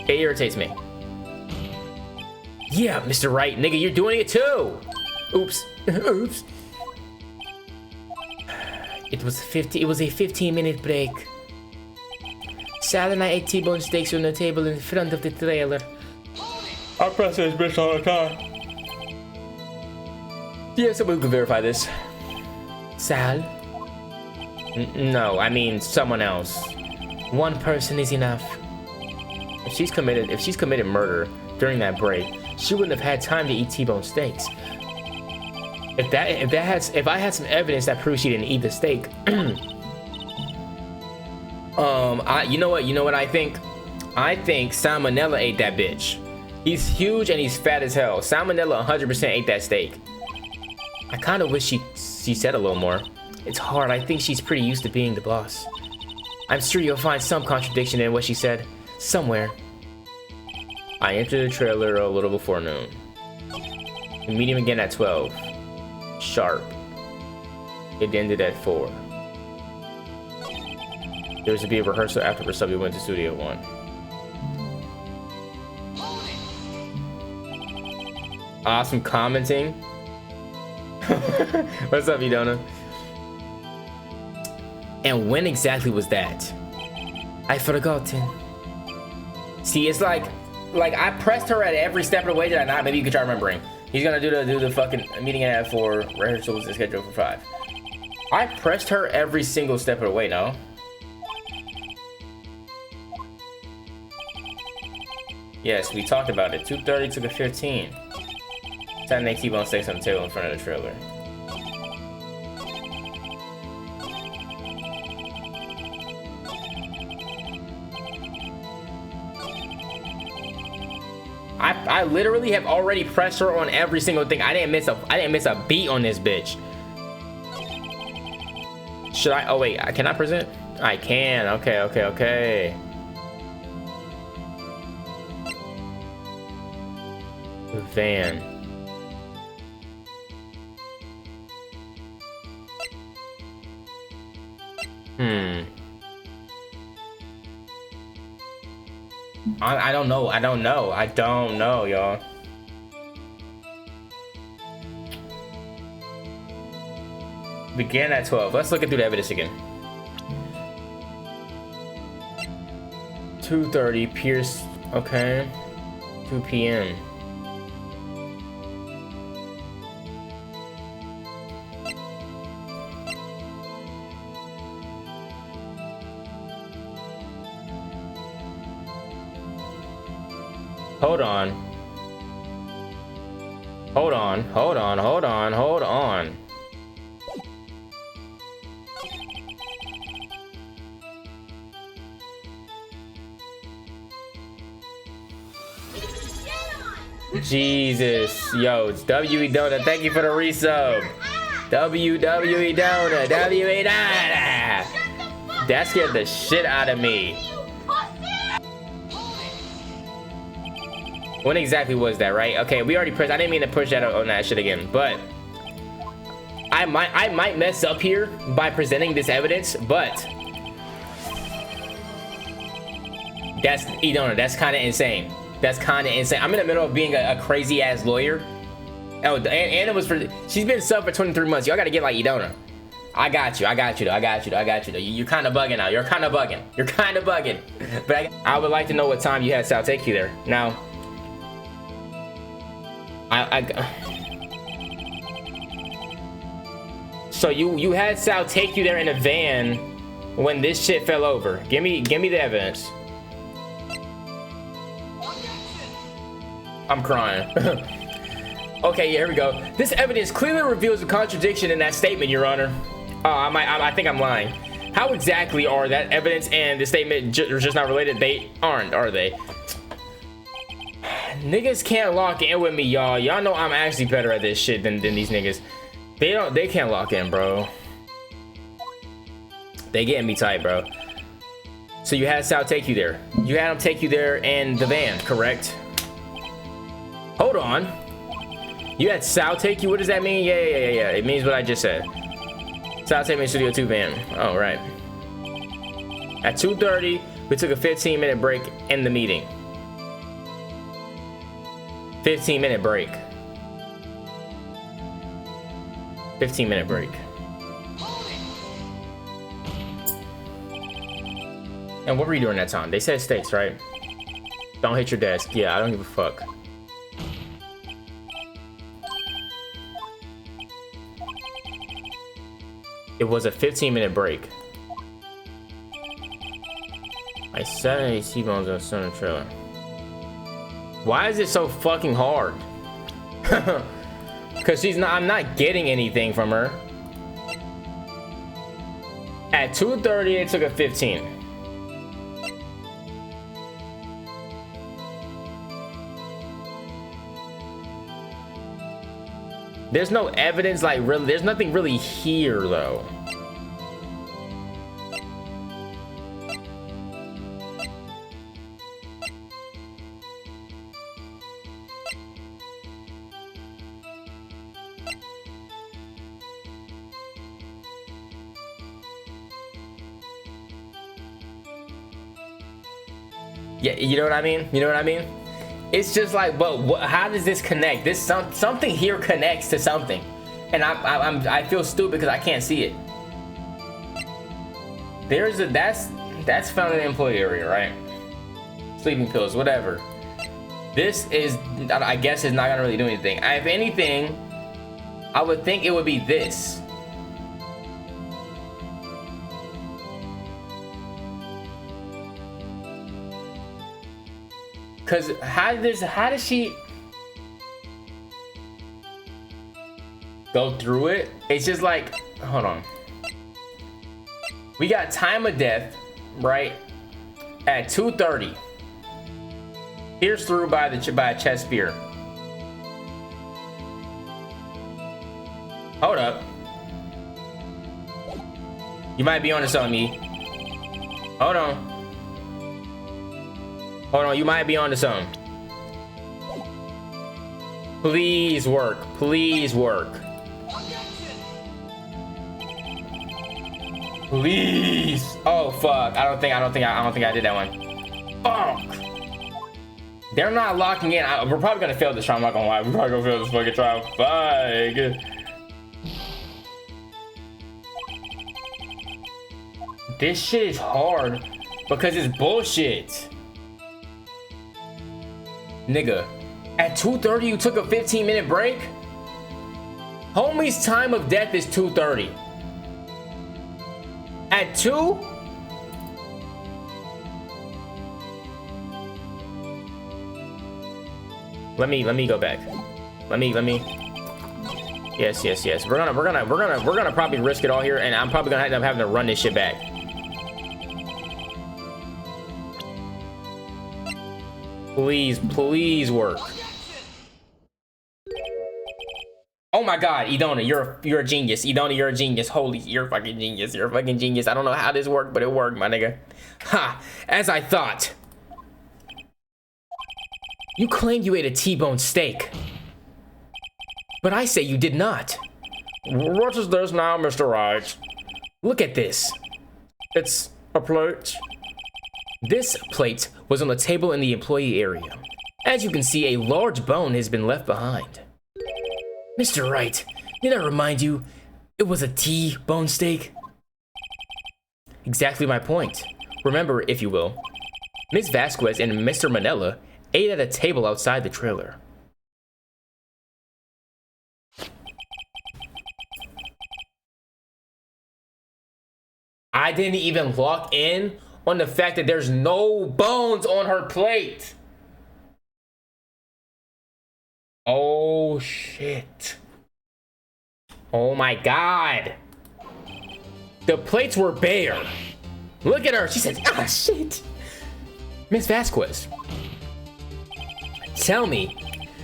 It irritates me. Yeah, Mr. Wright. Nigga, you're doing it too. Oops. Oops. It was a 15-minute break. Sal and I ate T-bone steaks on the table in front of the trailer. I press this bitch all the time. Yeah, someone can verify this. Sal? No, I mean someone else. One person is enough. If she's committed murder during that break, she wouldn't have had time to eat T-bone steaks. If I had some evidence that proves she didn't eat the steak, you know what I think? I think Salmonella ate that bitch. He's huge and he's fat as hell. Salmonella 100% ate that steak. I kind of wish she said a little more. It's hard. I think she's pretty used to being the boss. I'm sure you'll find some contradiction in what she said. Somewhere. I entered the trailer a little before noon. We meet him again at 12. Sharp. It ended at 4. There was to be a rehearsal after we went to Studio 1. Awesome commenting. What's up, Idona? And when exactly was that? I've forgotten. See, it's like I pressed her at every step of the way. Did I not? Maybe you can try remembering. He's gonna do the fucking meeting at 4. Rehearsal was scheduled for 5. I pressed her every single step of the way. No. Yes, we talked about it. 2:30 to the 15. Saturday T-bone steaks on the table in front of the trailer. I literally have already pressed her on every single thing. I didn't miss a beat on this bitch. Should I? Oh wait, can I present? I can. Okay. Van. I don't know, y'all. Began at 12. Let's look through the evidence again. 2:30, Pierce. Okay. 2 p.m. Hold on. Jesus, yo, it's W.E. Donut. Thank you for the resub. WWE Donut. W.E. Donut. That scared the shit out of me. When exactly was that, right? Okay, we already pressed. I didn't mean to push that on that shit again, but I might mess up here by presenting this evidence, but that's Idona. That's kind of insane. I'm in the middle of being a crazy ass lawyer. Oh, and it was she's been sub for 23 months. Y'all gotta get like Idona. I got you. You're kind of bugging now. You're kind of bugging. But I would like to know what time you had Sal take you there. Now. So you had Sal take you there in a van when this shit fell over. Give me the evidence. I'm crying. Okay, yeah, here we go. This evidence clearly reveals a contradiction in that statement, Your Honor. I think I'm lying. How exactly are that evidence and the statement just not related? They aren't, are they? Niggas can't lock in with me, y'all. Y'all know I'm actually better at this shit than these niggas. They can't lock in, bro. They getting me tight, bro. So you had Sal take you there. You had him take you there in the van, correct? Hold on. You had Sal take you? What does that mean? Yeah. It means what I just said. Sal take me to Studio 2 van. Oh, right. At 2:30, we took a 15-minute break in the meeting. 15-minute break. 15-minute break. And what were you doing that time? They said stakes, right? Don't hit your desk. Yeah, I don't give a fuck. It was a 15-minute break. I said any T-bones on the center trailer. Why is it so fucking hard? Cause I'm not getting anything from her. At 2:30, it took a 15. There's no evidence, like, really, there's nothing really here, though. Yeah, you know what I mean? You know what I mean? It's just like, but how does this connect? This something here connects to something, and I feel stupid because I can't see it. There's a that's found in the employee area, right? Sleeping pills, whatever. This is, I guess, is not gonna really do anything. If anything, I would think it would be this. Cause how does she go through it? It's just like, hold on. We got time of death, right? At 2:30. Pierced through by a chest spear. Hold up. You might be onto something, E. Hold on. Hold on, you might be onto something. Please work. Please work. Please. Oh fuck. I don't think I did that one. Fuck. They're not locking in. We're probably gonna fail this trial. I'm not gonna lie. We're probably gonna fail this fucking trial. Fuck. This shit is hard because it's bullshit. Nigga, at 2:30 you took a 15-minute break? Homie's time of death is 2:30. At 2? Let me go back. Let me. Yes. We're gonna probably risk it all here, and I'm probably gonna end up having to run this shit back. Please work. Oh my god, Idona, you're a genius. Idona, you're a genius. Holy, you're a fucking genius. You're a fucking genius. I don't know how this worked, but it worked, my nigga. Ha! As I thought. You claimed you ate a T-bone steak. But I say you did not. What is this now, Mr. Wright? Look at this. It's a plate. This plate was on the table in the employee area. As you can see, a large bone has been left behind. Mr. Wright, did I remind you it was a T-bone steak? Exactly my point. Remember, if you will, Ms. Vasquez and Mr. Manella ate at a table outside the trailer. I didn't even lock in on the fact that there's no bones on her plate. Oh shit. Oh my god. The plates were bare. Look at her. She says, ah shit. Miss Vasquez, tell me,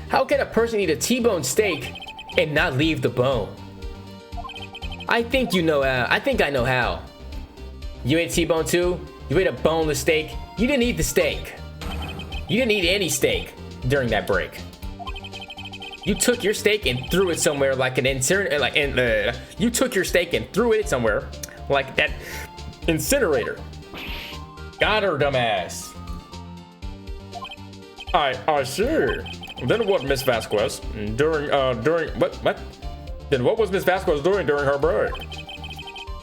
how can a person eat a T-bone steak and not leave the bone? I think you know how. I think I know how. You ate T-bone too? You ate a boneless steak? You didn't eat the steak. You didn't eat any steak during that break. You took your steak and threw it somewhere like an incinerator. You took your steak and threw it somewhere like that incinerator. Got her, dumbass. I see. Then what, Miss Vasquez? During what? Then what was Miss Vasquez doing during her break?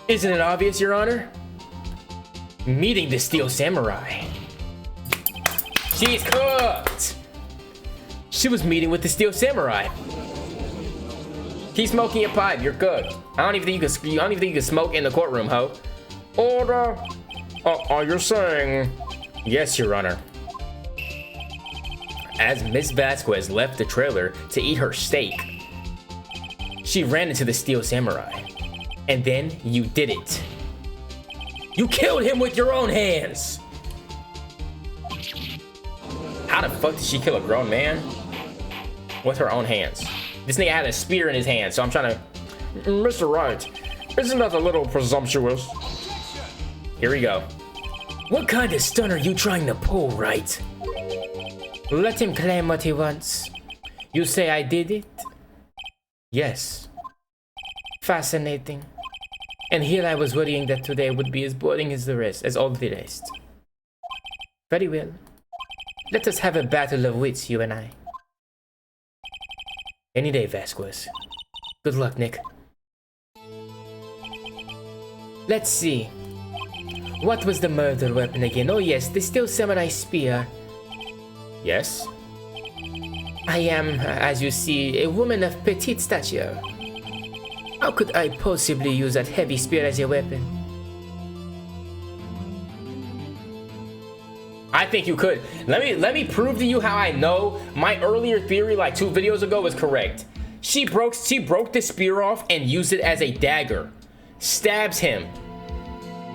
Isn't it obvious, Your Honor? Meeting the Steel Samurai. She's cooked. She was meeting with the Steel Samurai. Keep smoking your pipe. You're cooked. I don't even think you can smoke in the courtroom, ho. Order. Are you saying? Yes, Your Honor. As Miss Vasquez left the trailer to eat her steak, she ran into the Steel Samurai. And then you did it. You killed him with your own hands. How the fuck did she kill a grown man with her own hands? This nigga had a spear in his hand, so I'm trying to... Mr. Wright, isn't that a little presumptuous? Here we go. What kind of stunt are you trying to pull, Wright? Let him claim what he wants. You say I did it? Yes. Fascinating. And here I was worrying that today would be as boring as all the rest. Very well. Let us have a battle of wits, you and I. Any day, Vasquez. Good luck, Nick. Let's see. What was the murder weapon again? Oh yes, the Steel Samurai spear. Yes? I am, as you see, a woman of petite stature. How could I possibly use that heavy spear as a weapon? I think you could. Let me prove to you how I know my earlier theory like 2 videos ago was correct. She broke the spear off and used it as a dagger. Stabs him.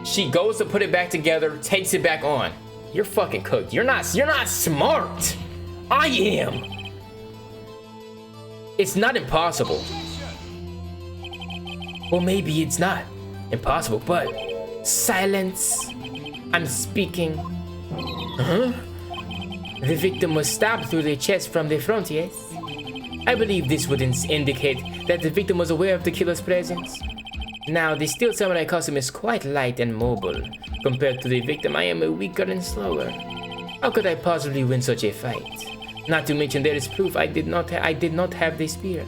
She goes to put it back together, takes it back on. You're fucking cooked. You're not smart. I am. It's not impossible. Well, maybe it's not impossible, but silence. I'm speaking. Huh? The victim was stabbed through the chest from the front, yes? I believe this would indicate that the victim was aware of the killer's presence. Now, the Steel Samurai costume is quite light and mobile. Compared to the victim, I am weaker and slower. How could I possibly win such a fight? Not to mention there is proof I did not have the spear.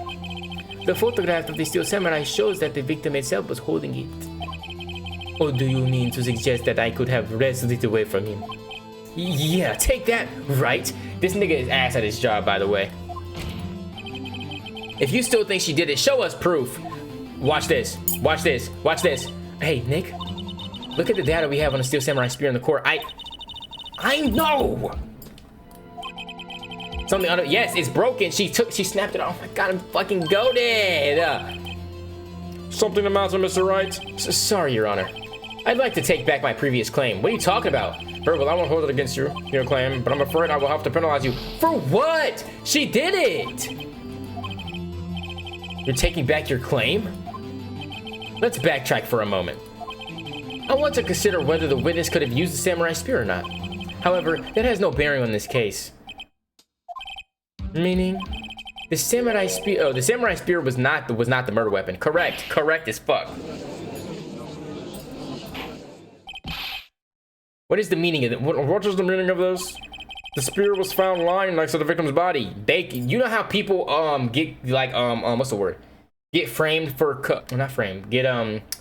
The photograph of the Steel Samurai shows that the victim itself was holding it. Or do you mean to suggest that I could have wrestled it away from him? Yeah, take that, right? This nigga is ass at his job, by the way. If you still think she did it, show us proof. Watch this. Watch this. Watch this. Hey, Nick. Look at the data we have on the Steel Samurai spear in the court. I know. Something under. Yes, it's broken. She snapped it off. Oh my god, I'm fucking goated. Something the matter, Mr. Wright? Sorry, Your Honor. I'd like to take back my previous claim. What are you talking about? Very well, I won't hold it against you, your claim, but I'm afraid I will have to penalize you. For what? She did it. You're taking back your claim? Let's backtrack for a moment. I want to consider whether the witness could have used the samurai spear or not. However, that has no bearing on this case. Meaning, the samurai spear. Oh, the samurai spear was not the murder weapon. Correct. Correct as fuck. What is the meaning of it? What is the meaning of this? The spear was found lying next to the victim's body. You know how people get like what's the word? Get framed for well, not framed. Get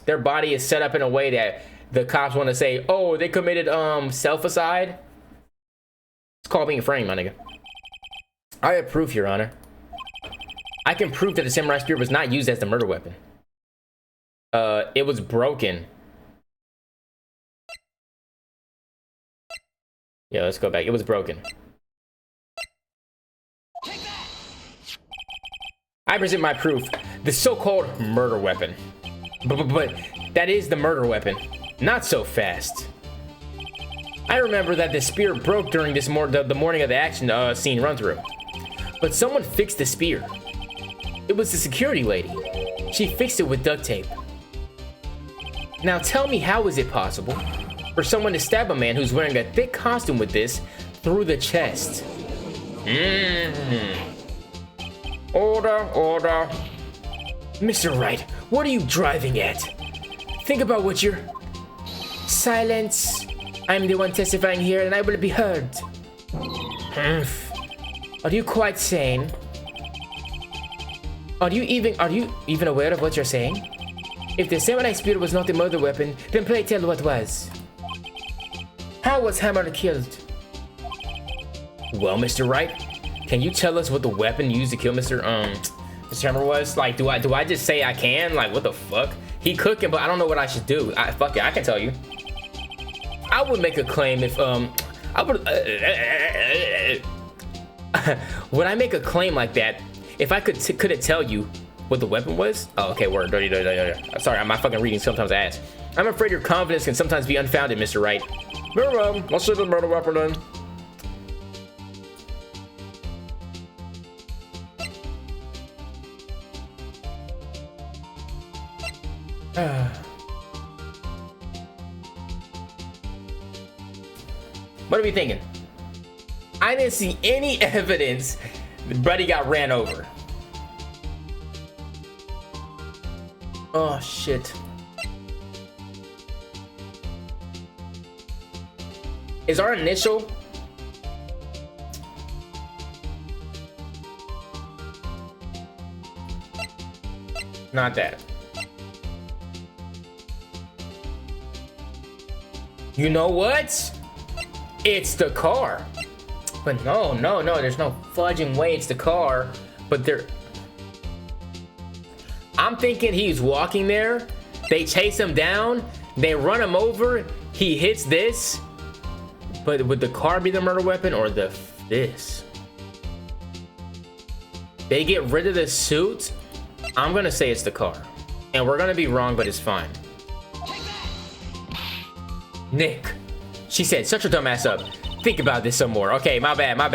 their body is set up in a way that the cops want to say, oh, they committed self-aside. It's called being framed, my nigga. I have proof, Your Honor. I can prove that the samurai spear was not used as the murder weapon. It was broken. Yeah, let's go back. It was broken. I present my proof. The so-called murder weapon. But that is the murder weapon. Not so fast. I remember that the spear broke during the morning of the action scene run-through. But someone fixed the spear. It was the security lady. She fixed it with duct tape. Now tell me, how is it possible for someone to stab a man who's wearing a thick costume with this through the chest? Order. Mr. Wright, what are you driving at? Think about what you're... Silence. I'm the one testifying here and I will be heard. Are you quite sane? Are you even aware of what you're saying? If the samurai spear was not a murder weapon, then pray tell what was. How was Hammer killed? Well, Mr. Wright, can you tell us what the weapon used to kill Mr. Hammer was? Like, do I just say I can? Like, what the fuck? He cooking, but I don't know what I should do. Fuck it, I can tell you. I would make a claim if I would. Would I make a claim like that if I couldn't tell you what the weapon was? Oh, okay, word. Sorry, my fucking reading sometimes ass. I'm afraid your confidence can sometimes be unfounded, Mr. Wright. Very well, I'll say the murder weapon then. What are we thinking? I didn't see any evidence that Buddy got ran over. Oh shit. Is our initial? Not that. You know what? It's the car. But no, there's no fudging way it's the car. But I'm thinking he's walking there. They chase him down. They run him over. He hits this. But would the car be the murder weapon or this? They get rid of the suit. I'm gonna say it's the car. And we're gonna be wrong, but it's fine. Nick. She said, shut your dumb ass up. Think about this some more. Okay, my bad. Wait,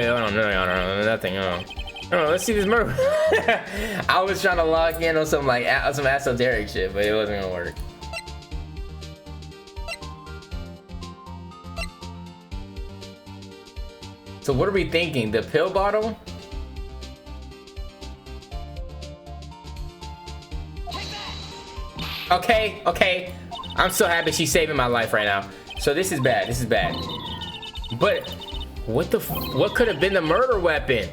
hold on, no, nothing, let's see this murder. I was trying to lock in on some some esoteric shit, but it wasn't gonna work. So what are we thinking? The pill bottle? Okay. I'm so happy she's saving my life right now. So this is bad. But what could have been the murder weapon?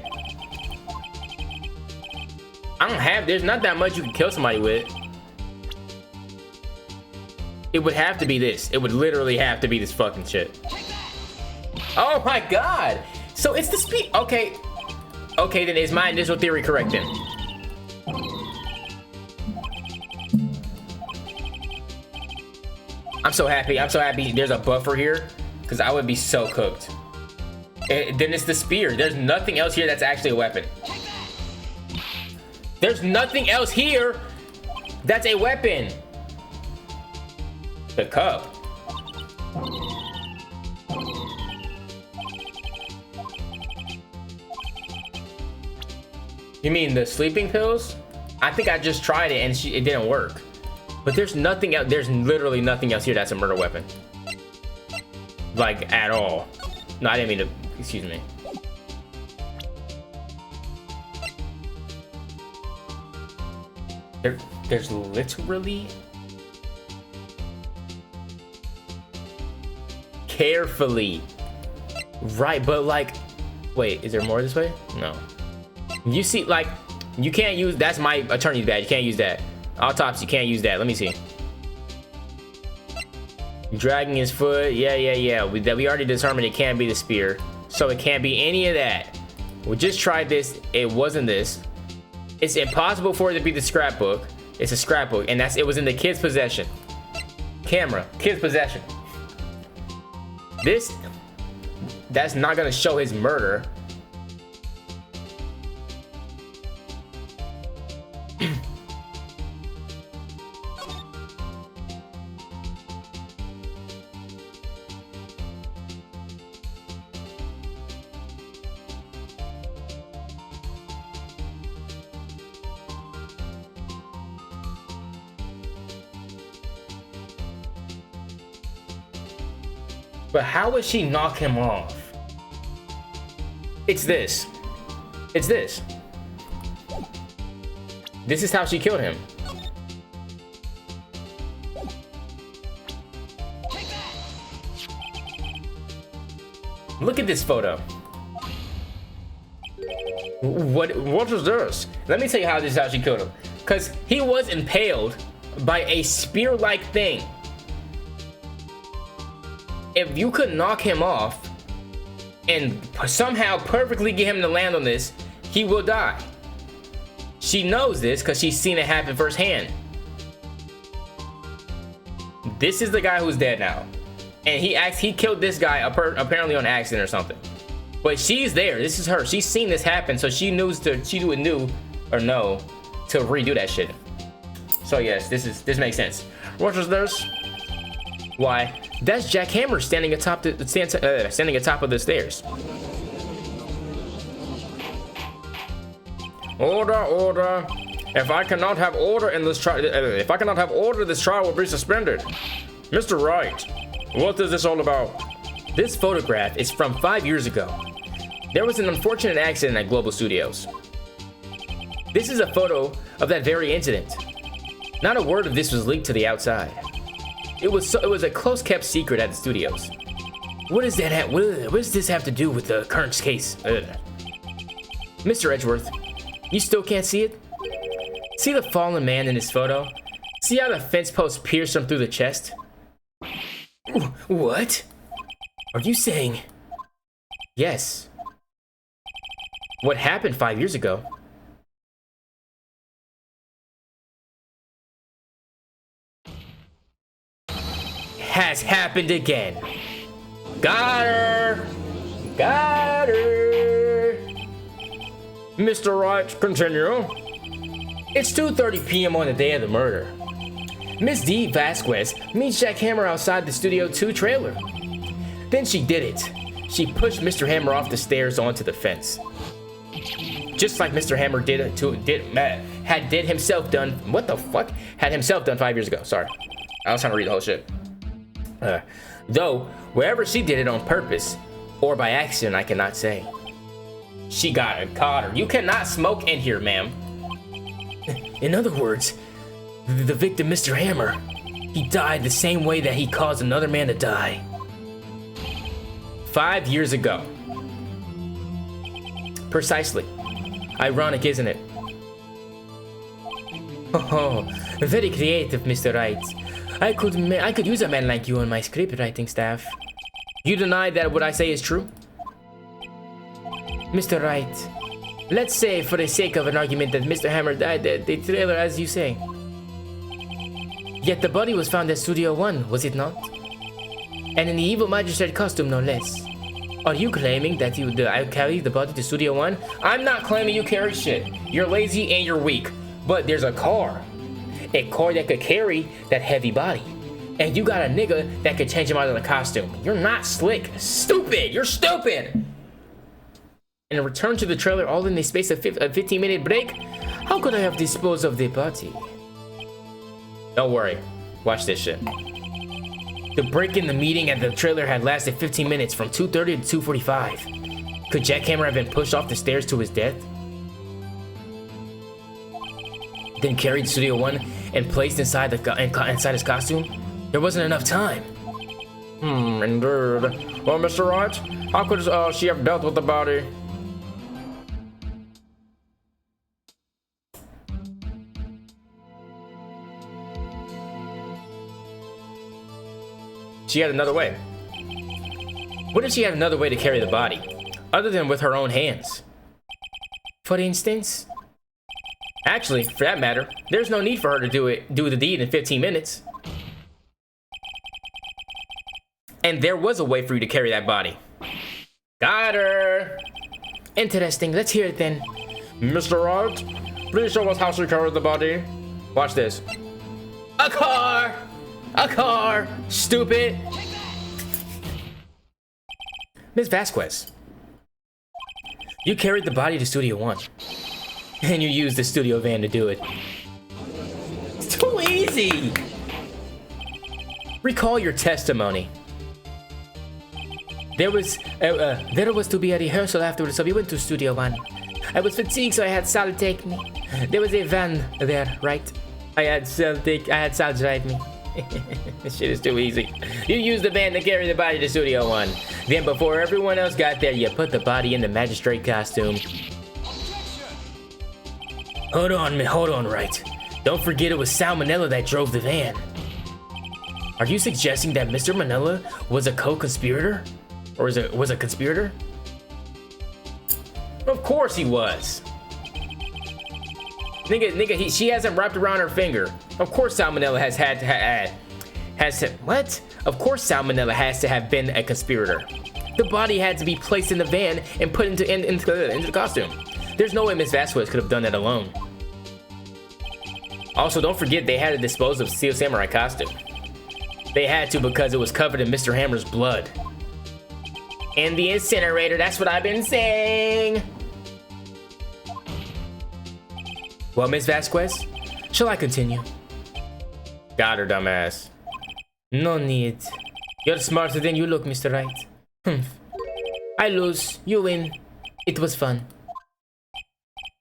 There's not that much you can kill somebody with. It would have to be this. It would literally have to be this fucking shit. Oh my god. So it's the speed. Okay, then is my initial theory correct then? I'm so happy there's a buffer here, because I would be so cooked. Then it's the spear. There's nothing else here that's actually a weapon. There's nothing else here that's a weapon. The cup. You mean the sleeping pills? I think I just tried it and it didn't work. But there's nothing else. There's literally nothing else here that's a murder weapon. Like, at all. No, I didn't mean to. Excuse me. There's literally. Carefully. Right, but like. Wait, is there more this way? No. You see, like, you can't use. That's my attorney's badge. You can't use that. Autopsy, you can't use that. Let me see. Dragging his foot. Yeah. We already determined it can't be the spear. So it can't be any of that. We just tried this. It wasn't this. It's impossible for it to be the scrapbook. It's a scrapbook. And it was in the kid's possession. Camera. Kid's possession. That's not gonna show his murder. But how would she knock him off? It's this. It's this. This is how she killed him. Look at this photo. What is this? Let me tell you how this is how she killed him. Because he was impaled by a spear-like thing. If you could knock him off and somehow perfectly get him to land on this, he will die. She knows this because she's seen it happen firsthand. This is the guy who's dead now. And he killed this guy apparently on accident or something. But she's there. This is her. She's seen this happen, so she would know to redo that shit. So yes, this makes sense. What is this? Why? That's Jack Hammer standing atop of the stairs. Order. If I cannot have order in this trial, this trial will be suspended. Mr. Wright, what is this all about? This photograph is from 5 years ago. There was an unfortunate accident at Global Studios. This is a photo of that very incident. Not a word of this was leaked to the outside. It was a close-kept secret at the studios. What does this have to do with the current case? Mr. Edgeworth, you still can't see it? See the fallen man in this photo? See how the fence post pierced him through the chest? What? Are you saying? Yes. What happened 5 years ago? Has happened again. Got her. Mr. Wright, continue. It's 2:30 p.m. on the day of the murder. Miss D. Vasquez meets Jack Hammer outside the Studio 2 trailer. Then she did it. She pushed Mr. Hammer off the stairs onto the fence. Just like Mr. Hammer had himself done 5 years ago. Sorry. I was trying to read the whole shit. Though, wherever she did it on purpose or by accident, I cannot say. She caught her. You cannot smoke in here, ma'am. In other words, the victim, Mr. Hammer, he died the same way that he caused another man to die. 5 years ago. Precisely. Ironic, isn't it? Oh, very creative, Mr. Wright. I could use a man like you on my script writing staff. You deny that what I say is true? Mr. Wright, let's say for the sake of an argument that Mr. Hammer died at the trailer as you say. Yet the body was found at Studio 1, was it not? And in the evil magistrate costume, no less. Are you claiming that I carried the body to Studio 1? I'm not claiming you carry shit. You're lazy and you're weak. But there's a car. A car that could carry that heavy body. And you got a nigga that could change him out of the costume. You're not slick. Stupid. You're stupid. And return to the trailer all in the space of a 15-minute break? How could I have disposed of the body? Don't worry. Watch this shit. The break in the meeting at the trailer had lasted 15 minutes from 2:30 to 2:45. Could Jack Hammer have been pushed off the stairs to his death? Then carried to Studio 1 and placed inside his costume? There wasn't enough time. Indeed. Well, Mr. Wright, how could she have dealt with the body? She had another way. What if she had another way to carry the body, other than with her own hands? For instance? Actually, for that matter, there's no need for her to do the deed in 15 minutes. And there was a way for you to carry that body. Got her. Interesting. Let's hear it then. Mr. Wright, please show us how she carried the body. Watch this. A car. A car. Stupid. Miss Vasquez, you carried the body to Studio 1. And you used the studio van to do it. It's too easy. Recall your testimony. There was to be a rehearsal afterwards, so we went to Studio 1. I was fatigued, so I had Sal take me. There was a van there, right? I had Sal drive me. This shit is too easy. You used the van to carry the body to Studio 1. Then before everyone else got there, you put the body in the magistrate costume. Hold on, right. Don't forget it was Sal Manila that drove the van. Are you suggesting that Mr. Manila was a co-conspirator? Or was a conspirator? Of course he was. Nigga, she has him wrapped around her finger. Of course Salmonella Of course Salmonella has to have been a conspirator. The body had to be placed in the van and put into the costume. There's no way Miss Vasquez could have done that alone. Also, don't forget they had to dispose of Steel Samurai costume. They had to because it was covered in Mr. Hammer's blood. And the incinerator, that's what I've been saying. Well, Miss Vasquez, shall I continue? Got her, dumbass. No need. You're smarter than you look, Mr. Wright. I lose, you win. It was fun.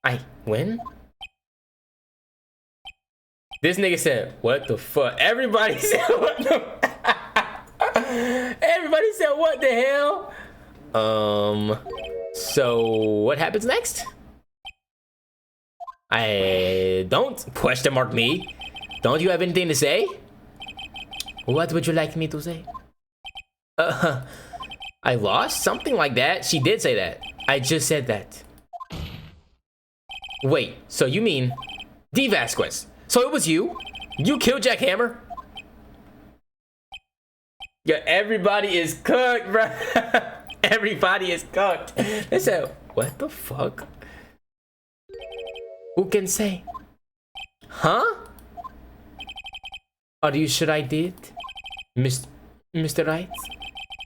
I win? This nigga said, what the fuck? Everybody said, what the Everybody said, what the hell? So what happens next? I don't question mark me. Don't you have anything to say? What would you like me to say? I lost? Something like that. She did say that. I just said that. Wait, so you mean D. Vasquez? So it was you? You killed Jack Hammer? Yeah, everybody is cooked, bro. Everybody is cooked. They said, what the fuck? Who can say? Huh? Are you sure I did? Mr. Wright?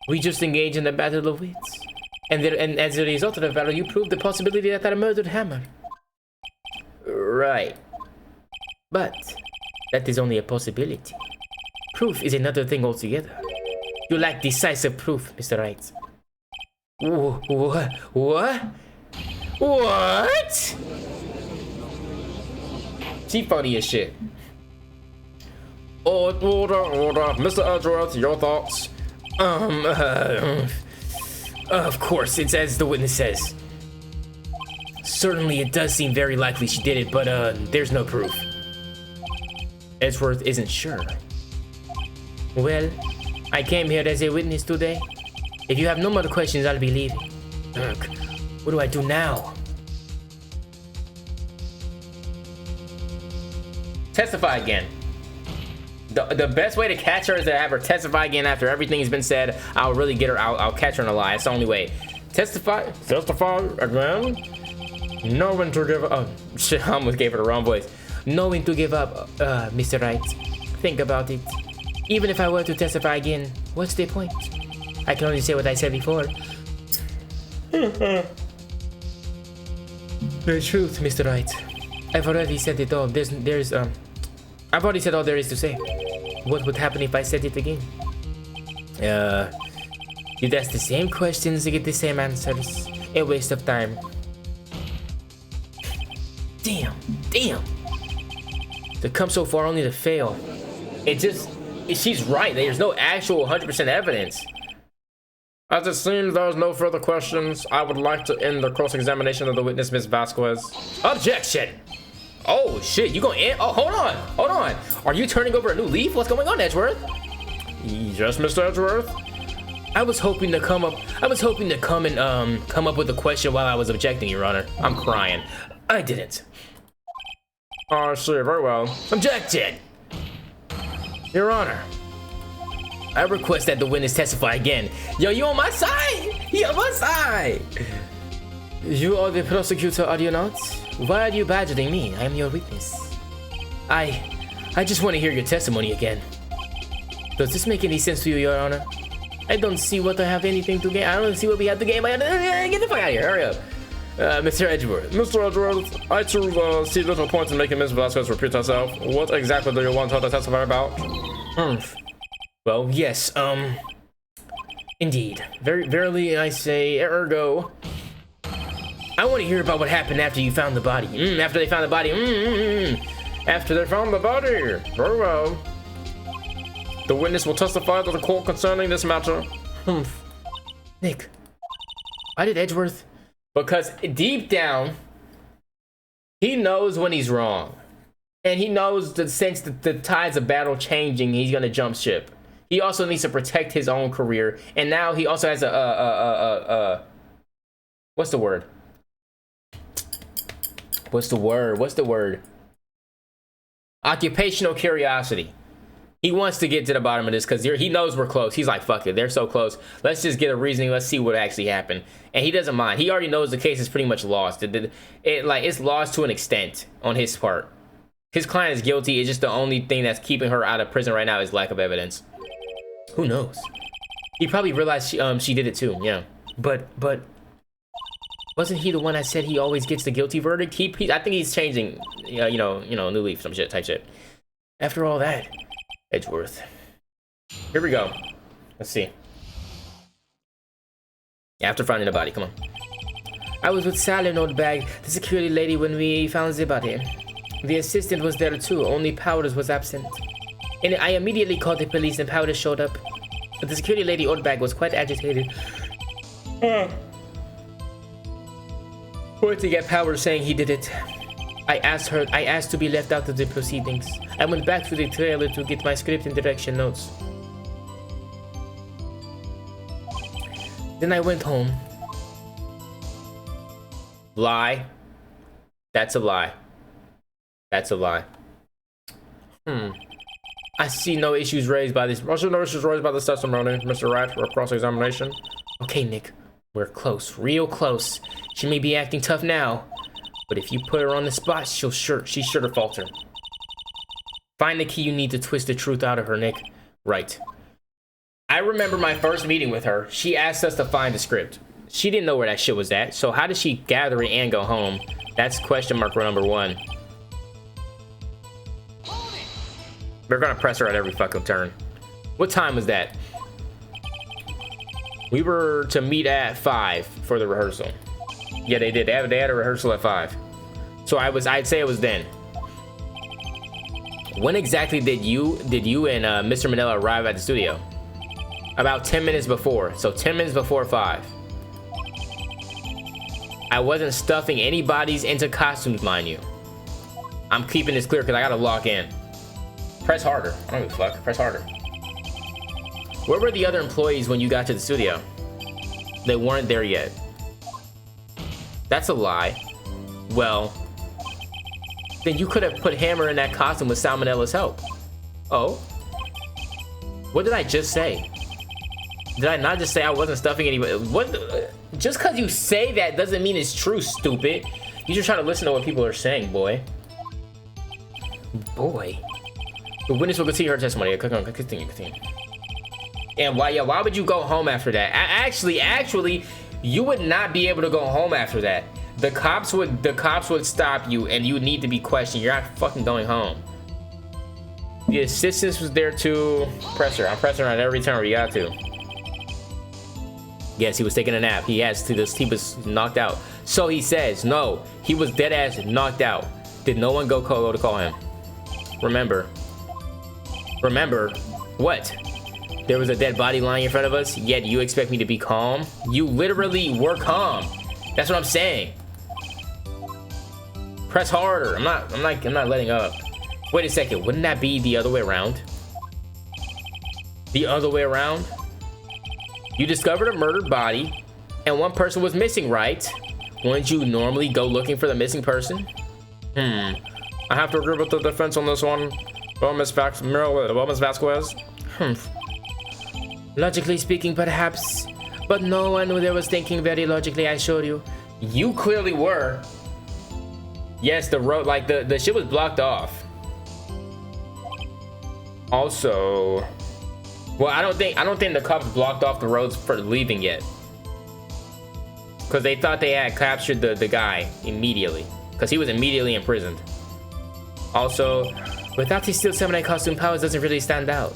We just engaged in a battle of wits. And as a result of the battle, you proved the possibility that I murdered Hammer. Right. But that is only a possibility. Proof is another thing altogether. You lack decisive proof, Mr. Wright. What? What? She funny as shit. Order. Mr. Edgeworth, your thoughts? Of course, it's as the witness says. Certainly, it does seem very likely she did it, but there's no proof. Edgeworth isn't sure. Well, I came here as a witness today. If you have no more questions, I'll be leaving. Ugh, what do I do now? Testify again. The best way to catch her is to have her testify again after everything's been said. I'll really get her. I'll catch her in a lie. It's the only way. Testify again. Knowing to give up. Shit, I almost gave her the wrong voice. Knowing to give up, Mr. Wright. Think about it. Even if I were to testify again, what's the point? I can only say what I said before. The truth, Mr. Wright. I've already said it all. I've already said all there is to say. What would happen if I said it again? You'd ask the same questions to get the same answers. A waste of time. Damn. To come so far only to fail. She's right. There's no actual 100% evidence. As it seems there's no further questions, I would like to end the cross-examination of the witness, Ms. Vasquez. Objection. Oh shit, you gonna end? Oh, hold on. Are you turning over a new leaf? What's going on, Edgeworth? Yes, Mr. Edgeworth? I was hoping to come up with a question while I was objecting, Your Honor. I'm crying. I didn't. I see, very well. Objection! Your Honor, I request that the witness testify again. Yo, you on my side? He on my side. You are the prosecutor, are you not? Why are you badgering me? I am your witness. I just want to hear your testimony again. Does this make any sense to you, Your Honor? I don't see what I have anything to gain. I don't see what we have to gain. Get the fuck out of here. Hurry up. Mr. Edgeworth. Mr. Edgeworth, I too see little point in making Ms. Vasquez repeat herself. What exactly do you want her to testify about? Well, yes, indeed. Verily I say, ergo. I want to hear about what happened after you found the body. After they found the body. After they found the body. Very well. The witness will testify to the court concerning this matter. Nick, why did Edgeworth? Because deep down, he knows when he's wrong. And he knows the sense that the tides of battle changing, he's going to jump ship. He also needs to protect his own career. And now he also has what's the word? What's the word? Occupational curiosity. He wants to get to the bottom of this because he knows we're close. He's like, fuck it, they're so close. Let's just get a reasoning. Let's see what actually happened. And he doesn't mind. He already knows the case is pretty much lost. It's lost to an extent on his part. His client is guilty. It's just the only thing that's keeping her out of prison right now is lack of evidence. Who knows? He probably realized she did it too. Yeah, but wasn't he the one that said he always gets the guilty verdict? I think he's changing. You know, new leaf, some shit, type shit. After all that. Edgeworth. Here we go. Let's see. After finding the body, come on. I was with Sally Notebag, the security lady, when we found the body. The assistant was there too, only Powders was absent. And I immediately called the police and Powders showed up. But the security lady Notebag was quite agitated. To get Powders saying he did it. I asked to be left out of the proceedings. I went back to the trailer to get my script and direction notes. Then I went home. Lie. That's a lie. That's a lie. I see no issues raised by this. Also, no issues raised by this testimony, Mr. Wright, for cross-examination. Okay, Nick. We're close. Real close. She may be acting tough now. But if you put her on the spot, she's sure to falter. Find the key you need to twist the truth out of her, Nick. Right. I remember my first meeting with her. She asked us to find the script. She didn't know where that shit was at. So how did she gather it and go home? That's question mark number one. They're gonna press her at every fucking turn. What time was that? We were to meet at 5 for the rehearsal. Yeah, they did. They had a rehearsal at 5. So I'd say it was then. When exactly did you and Mr. Manila arrive at the studio? About 10 minutes before. So 10 minutes before 5. I wasn't stuffing any bodies into costumes, mind you. I'm keeping this clear because I gotta lock in. Press harder. I don't give a fuck. Press harder. Where were the other employees when you got to the studio? They weren't there yet. That's a lie. Well, then you could have put Hammer in that costume with Salmonella's help. Oh? What did I just say? Did I not just say I wasn't stuffing anybody? What? Just because you say that doesn't mean it's true, stupid. You just try to listen to what people are saying, boy. Boy. The witness will continue her testimony. Continue. And why would you go home after that? Actually, you would not be able to go home after that. The cops would stop you and you would need to be questioned. You're not fucking going home. The assistant was there too. Press her. I'm pressing her at every turn we got to. Yes, he was taking a nap. He was knocked out. So he says, no, he was dead ass knocked out. Did no one go to call him? Remember what? There was a dead body lying in front of us, yet you expect me to be calm? You literally were calm. That's what I'm saying. Press harder. I'm not letting up. Wait a second. Wouldn't that be the other way around? The other way around? You discovered a murdered body, and one person was missing, right? Wouldn't you normally go looking for the missing person? I have to agree with the defense on this one. Well, Miss Vasquez. Logically speaking, perhaps. But no one there was thinking very logically, I showed you. You clearly were. Yes, the road, like the shit was blocked off. Also, well, I don't think the cops blocked off the roads for leaving yet. Because they thought they had captured the guy immediately. Because he was immediately imprisoned. Also, without his Steel Samurai costume, powers doesn't really stand out.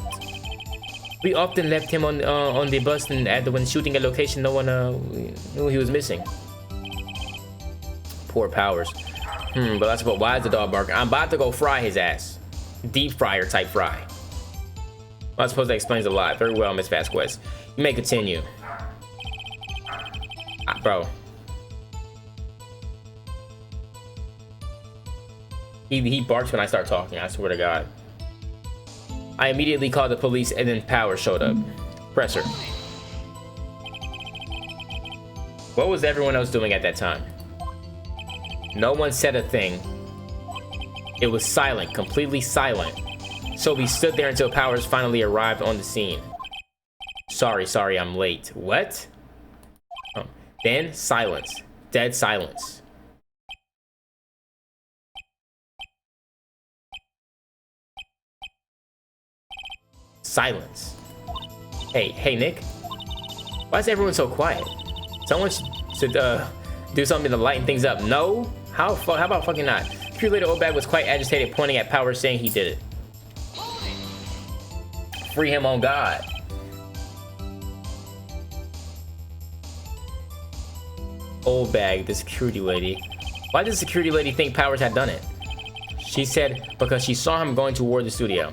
We often left him on the bus and when shooting a location no one knew he was missing. Poor Powers. But that's about why is the dog barking? I'm about to go fry his ass. Deep fryer type fry. Well, I suppose that explains a lot. Very well, Miss Vasquez. You may continue. Bro. He barks when I start talking, I swear to God. I immediately called the police and then Power showed up. Presser. What was everyone else doing at that time? No one said a thing. It was silent, completely silent. So we stood there until Powers finally arrived on the scene. Sorry, I'm late. What? Oh. Then silence. Dead silence. Silence. Hey, Nick. Why is everyone so quiet? Someone should do something to lighten things up. No? How about fucking not? Curator Obag was quite agitated, pointing at Power, saying he did it. Free him on God. Obag, the security lady. Why did the security lady think Powers had done it? She said because she saw him going toward the studio.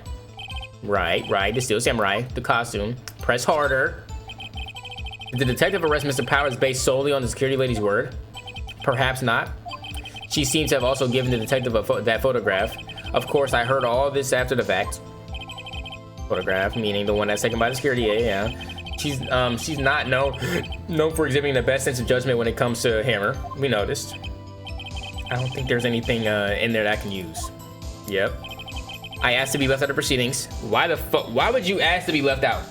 Right. The Steel Samurai, the costume. Press harder. Did the detective arrest Mr. Powers based solely on the security lady's word? Perhaps not. She seems to have also given the detective that photograph. Of course, I heard all this after the fact. Photograph, meaning the one that's taken by the security, yeah. She's not known for exhibiting the best sense of judgment when it comes to Hammer. We noticed. I don't think there's anything in there that I can use. Yep. I asked to be left out of proceedings. Why the fuck? Why would you ask to be left out?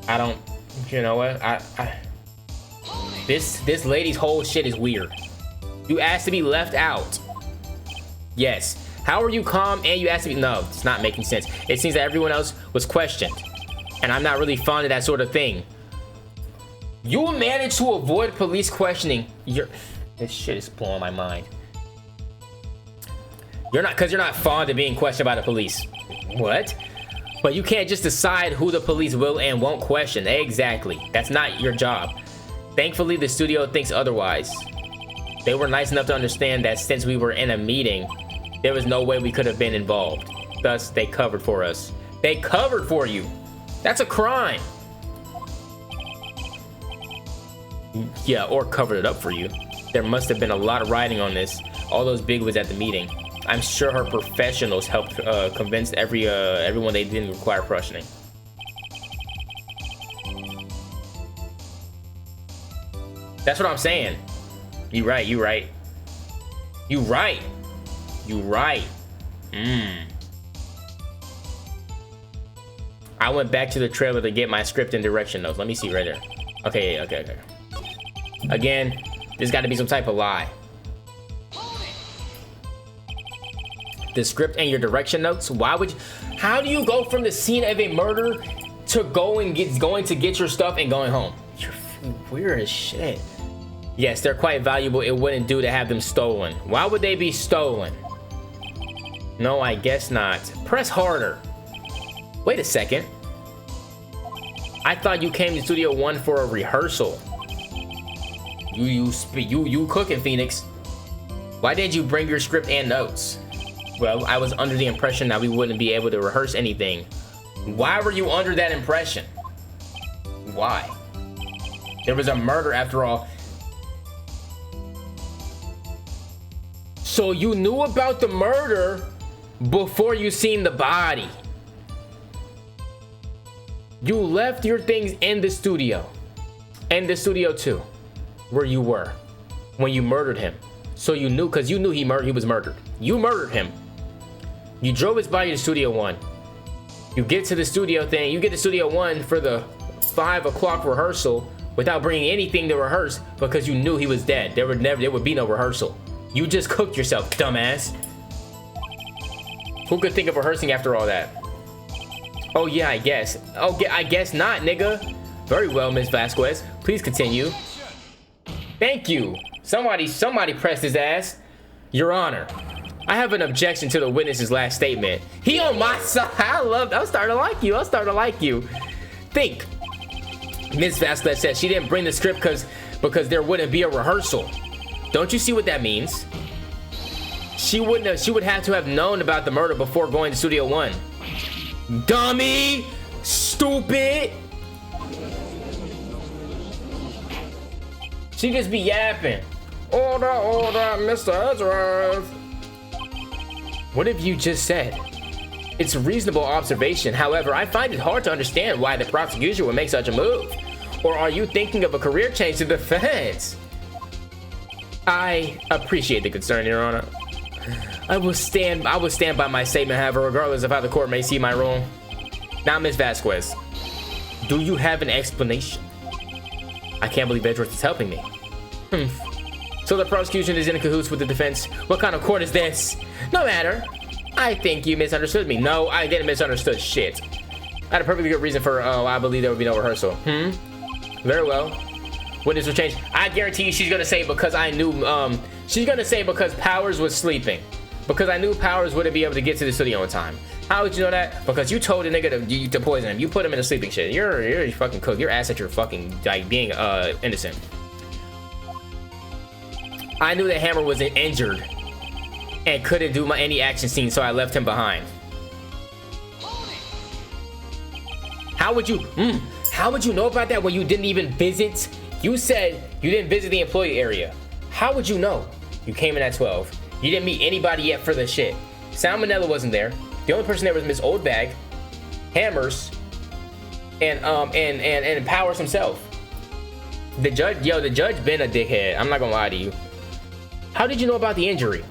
I don't. You know what? This lady's whole shit is weird. You asked to be left out. Yes. How are you calm and you asked to be? No, it's not making sense. It seems that everyone else was questioned, and I'm not really fond of that sort of thing. You managed to avoid police questioning. This shit is blowing my mind. You're not fond of being questioned by the police. What? But you can't just decide who the police will and won't question. Exactly. That's not your job. Thankfully, the studio thinks otherwise. They were nice enough to understand that since we were in a meeting, there was no way we could have been involved. Thus, they covered for us. They covered for you. That's a crime. Yeah, or covered it up for you. There must have been a lot of writing on this. All those bigwigs at the meeting. I'm sure her professionals helped convince everyone they didn't require questioning. That's what I'm saying. You right. I went back to the trailer to get my script and direction notes. Let me see right there. Okay. Again, there's got to be some type of lie. The script and your direction notes. How do you go from the scene of a murder to going to get your stuff and going home? You're weird as shit. Yes, they're quite valuable. It wouldn't do to have them stolen. Why would they be stolen? No, I guess not. Press harder. Wait a second. I thought you came to Studio One for a rehearsal. You cooking, Phoenix. Why didn't you bring your script and notes? Well, I was under the impression that we wouldn't be able to rehearse anything. Why were you under that impression? Why? There was a murder after all. So you knew about the murder before you seen the body. You left your things in the studio. And the studio too. Where you were when you murdered him. So you knew, because you knew he was murdered. You murdered him. You drove his body to Studio 1. You get to the studio thing. You get to Studio 1 for the 5 o'clock rehearsal without bringing anything to rehearse because you knew he was dead. There would be no rehearsal. You just cooked yourself, dumbass. Who could think of rehearsing after all that? Oh yeah, I guess. Oh, I guess not, nigga. Very well, Miss Vasquez. Please continue. Thank you. Somebody pressed his ass. Your Honor, I have an objection to the witness's last statement. He on my side. I'm starting to like you. I'm starting to like you. Think. Miss Vasquez said she didn't bring the script because there wouldn't be a rehearsal. Don't you see what that means? She would have to have known about the murder before going to Studio 1. Dummy! Stupid! She just be yapping. Order, Mr. Edgeworth. What have you just said? It's a reasonable observation. However, I find it hard to understand why the prosecution would make such a move. Or are you thinking of a career change to the defense? I appreciate the concern, Your Honor. I will stand by my statement, however, regardless of how the court may see my role. Now, Ms. Vasquez, do you have an explanation? I can't believe Edgeworth is helping me. So the prosecution is in cahoots with the defense. What kind of court is this? No matter. I think you misunderstood me. No, I didn't misunderstood shit. I had a perfectly good reason for, I believe there would be no rehearsal. Very well. Witness will change. I guarantee you she's gonna say because I knew, she's gonna say because Powers was sleeping. Because I knew Powers wouldn't be able to get to the studio in time. How would you know that? Because you told the nigga to poison him. You put him in a sleeping shit. You're a fucking cook. Your ass at your fucking, like, being, innocent. I knew that Hammer was injured and couldn't do any action scene, so I left him behind. How would you know about that when you didn't even visit? You said you didn't visit the employee area. How would you know? You came in at 12. You didn't meet anybody yet for the shit. Salmonella wasn't there. The only person there was Miss Oldbag, Hammers, and Powers himself. The judge been a dickhead. I'm not gonna lie to you. How did you know about the injury?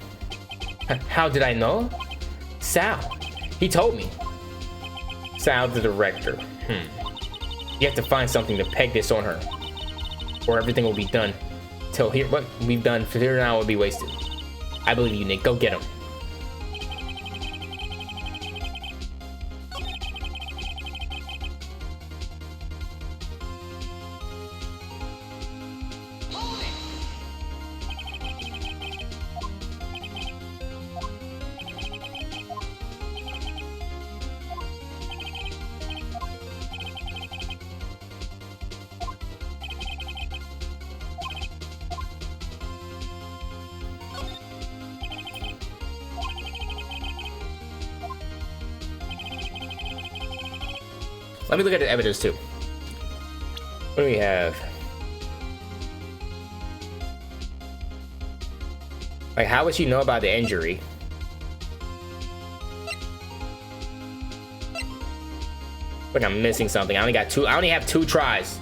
How did I know? Sal. He told me. Sal, the director. You have to find something to peg this on her, or everything will be done. Till here, what we've done for here now will be wasted. I believe you, Nick. Go get him. Let me look at the evidence too. What do we have? Like, how would she know about the injury? Like, I'm missing something. I only have 2 tries.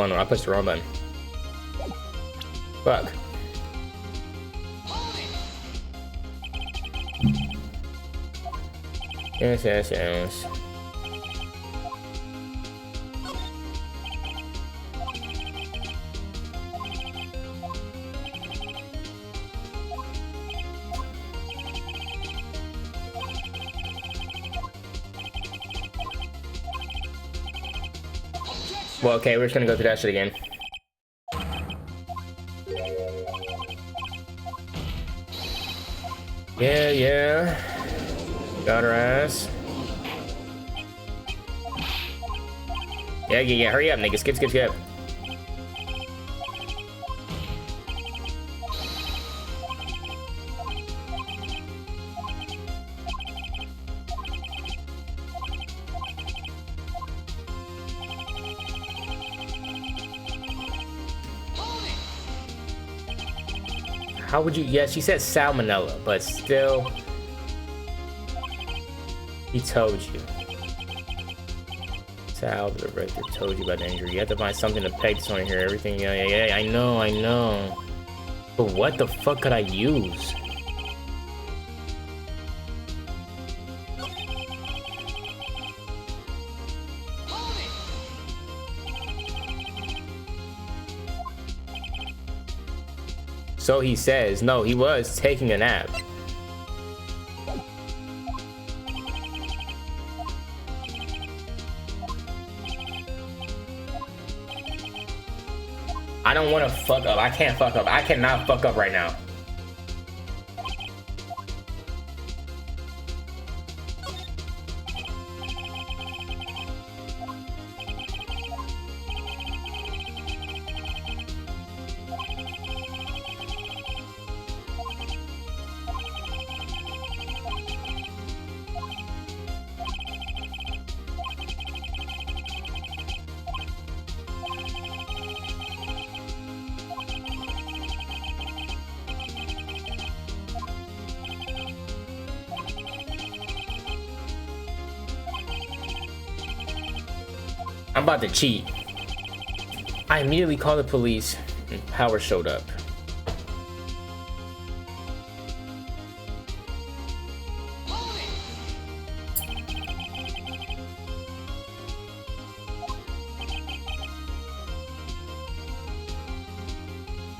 I pushed the wrong button. Fuck. Yes. Well, okay, we're just gonna go through that shit again. Yeah. Got her ass. Yeah. Hurry up, nigga. Skip. How would you? Yeah, she said salmonella, but still, he told you. Sal, the director, told you about the injury. You have to find something to peg this on here. Everything. Yeah. I know. But what the fuck could I use? So he says, no, he was taking a nap. I don't want to fuck up. I can't fuck up. I cannot fuck up right now. I'm about to cheat. I immediately called the police and Howard showed up.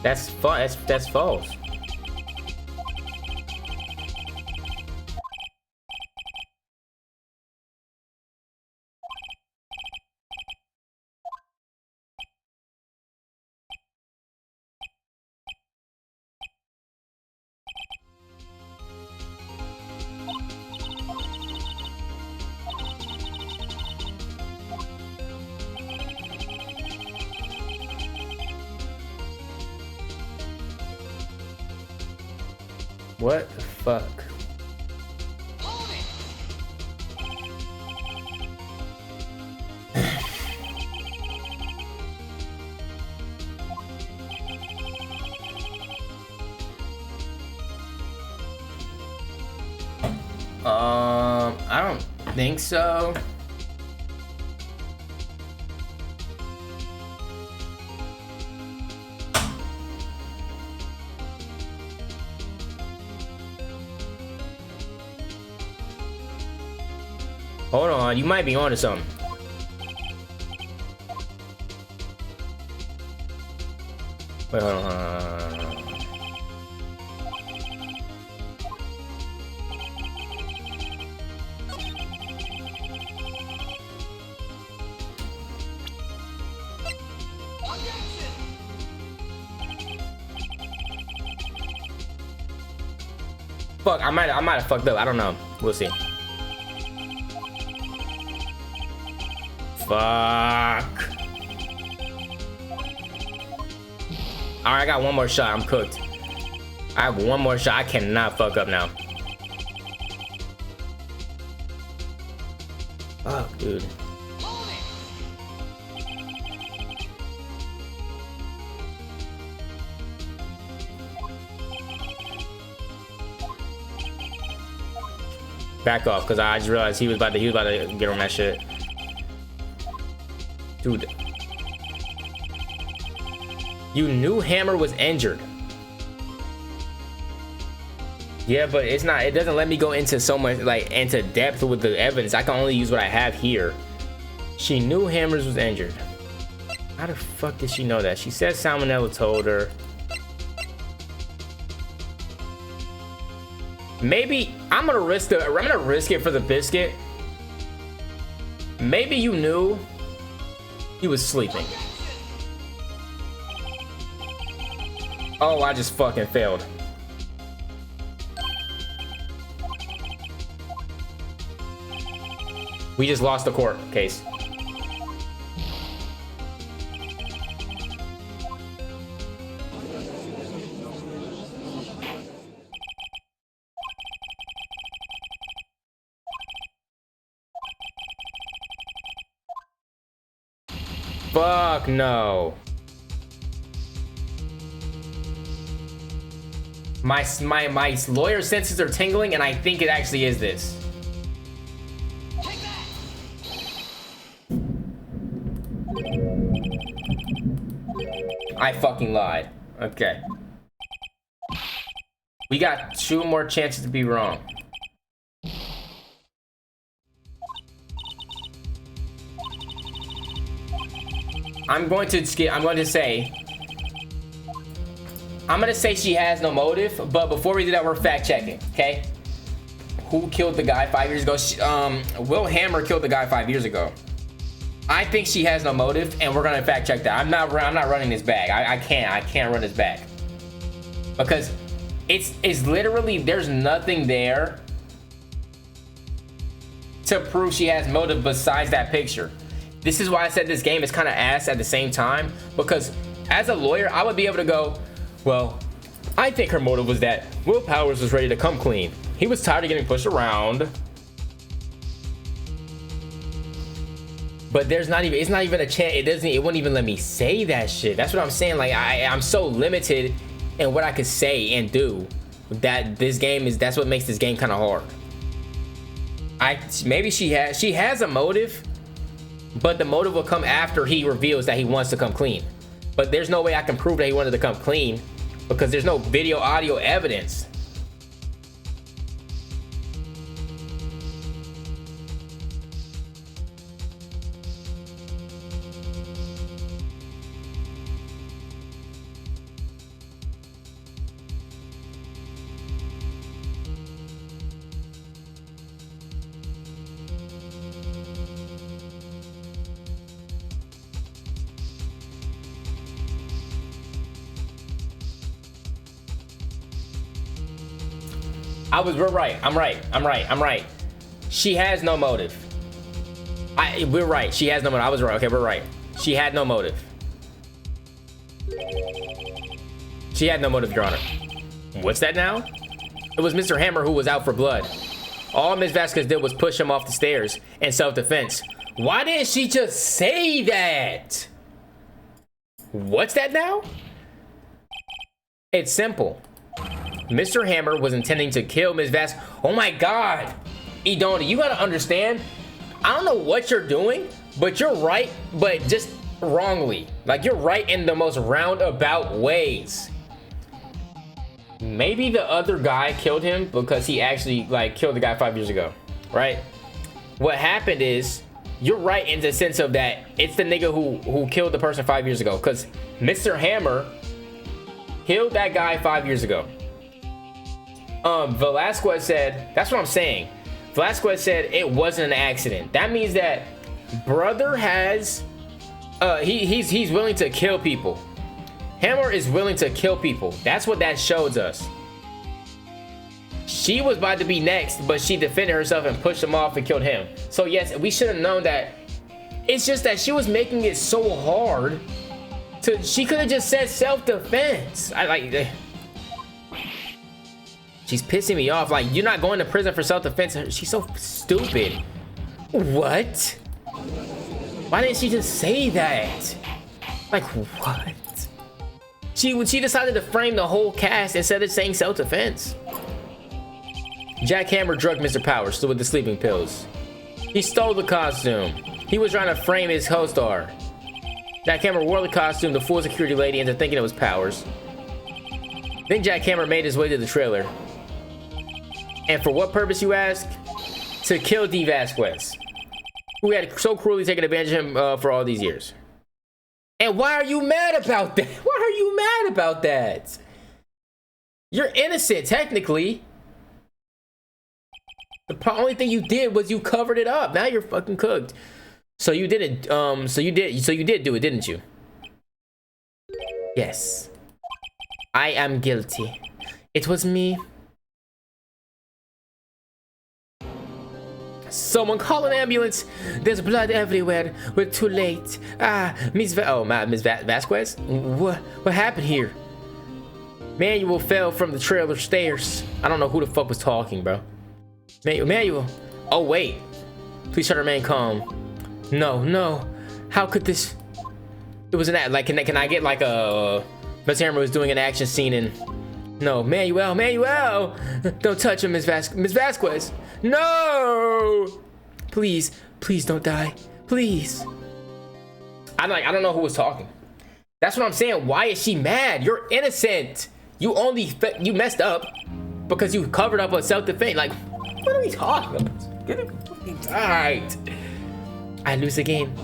That's false. What the fuck? I don't think so. Hold on, you might be onto something. Wait, hold on. Fuck, I might have fucked up. I don't know. We'll see. Fuck. Alright, I got one more shot. I'm cooked. I have one more shot. I cannot fuck up now. Fuck, dude. Back off, because I just realized he was about to get on that shit. Dude. You knew Hammer was injured. Yeah, but it doesn't let me go into so much, like, into depth with the evidence. I can only use what I have here. She knew Hammers was injured. How the fuck did she know that? She said Salmonella told her. Maybe I'm gonna risk it for the biscuit. Maybe you knew he was sleeping. Oh, I just fucking failed. We just lost the court case. Fuck no. My lawyer senses are tingling, and I think it actually is this. I fucking lied. Okay. We got 2 more chances to be wrong. I'm going to say she has no motive, but before we do that, we're fact checking, okay? Who killed the guy 5 years ago? Will Hammer killed the guy 5 years ago. I think she has no motive, and we're gonna fact check that. I'm not running this back. I can't run this back because it's literally, there's nothing there to prove she has motive besides that picture. This is why I said this game is kind of ass at the same time, because as a lawyer, I would be able to go, well, I think her motive was that Will Powers was ready to come clean. He was tired of getting pushed around. But it's not even a chance. It wouldn't even let me say that shit. That's what I'm saying. Like I'm so limited in what I could say and do that that's what makes this game kind of hard. Maybe she has a motive, but the motive will come after he reveals that he wants to come clean. But there's no way I can prove that he wanted to come clean because there's no video, audio evidence. We're right. I'm right. She has no motive. We're right. She has no motive. I was right. Okay, we're right. She had no motive. She had no motive, Your Honor. What's that now? It was Mr. Hammer who was out for blood. All Ms. Vasquez did was push him off the stairs in self-defense. Why didn't she just say that? What's that now? It's simple. Mr. Hammer was intending to kill Ms. Vasquez. Oh my God. Idoni, you gotta understand. I don't know what you're doing, but you're right, but just wrongly. Like, you're right in the most roundabout ways. Maybe the other guy killed him because he actually, like, killed the guy 5 years ago, right? What happened is, you're right in the sense of that it's the nigga who killed the person 5 years ago, because Mr. Hammer killed that guy 5 years ago. Velasquez said, that's what I'm saying. Velasquez said it wasn't an accident. That means that brother has, he's willing to kill people. Hammer is willing to kill people. That's what that shows us. She was about to be next, but she defended herself and pushed him off and killed him. So yes, we should have known that. It's just that she was making it so hard to, she could have just said self-defense. She's pissing me off. Like, you're not going to prison for self-defense. She's so stupid. What? Why didn't she just say that? Like, what? She decided to frame the whole cast instead of saying self-defense. Jack Hammer drugged Mr. Powers with the sleeping pills. He stole the costume. He was trying to frame his co-star. Jack Hammer wore the costume to fool security lady into thinking it was Powers. Then Jack Hammer made his way to the trailer. And for what purpose, you ask? To kill D. Vasquez, who had so cruelly taken advantage of him for all these years. And why are you mad about that? Why are you mad about that? You're innocent, technically. The only thing you did was you covered it up. Now you're fucking cooked. So you did it. So you did do it, didn't you? Yes. I am guilty. It was me. Someone call an ambulance. There's blood everywhere. We're too late. Miss Vasquez? What happened here? Manuel fell from the trailer stairs. I don't know who the fuck was talking, bro. Manuel. Oh, wait. Please try to remain calm. No. How could this? It was an act. Like, can I get like a? Miss Hammer was doing an action scene in No, Manuel! Don't touch him, Miss Vasquez! No! Please don't die. Please. I don't know who was talking. That's what I'm saying. Why is she mad? You're innocent. You messed up because you covered up on self-defense. Like, what are we talking about? Get it fucking right. I lose the game.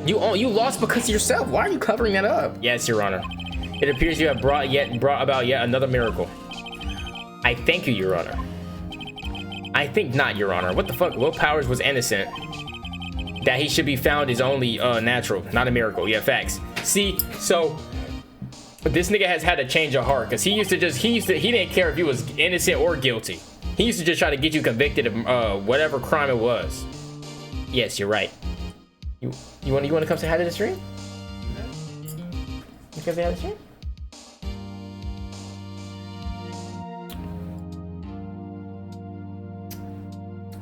You lost because of yourself. Why are you covering that up? Yes, Your Honor. It appears you have brought about yet another miracle. I thank you, Your Honor. I think not, Your Honor. What the fuck? Will Powers was innocent. That he should be found is only natural, not a miracle. Yeah, facts. See, so this nigga has had a change of heart because he didn't care if he was innocent or guilty. He used to just try to get you convicted of whatever crime it was. Yes, you're right. You want to come say hi to the stream? You come say hi to the stream?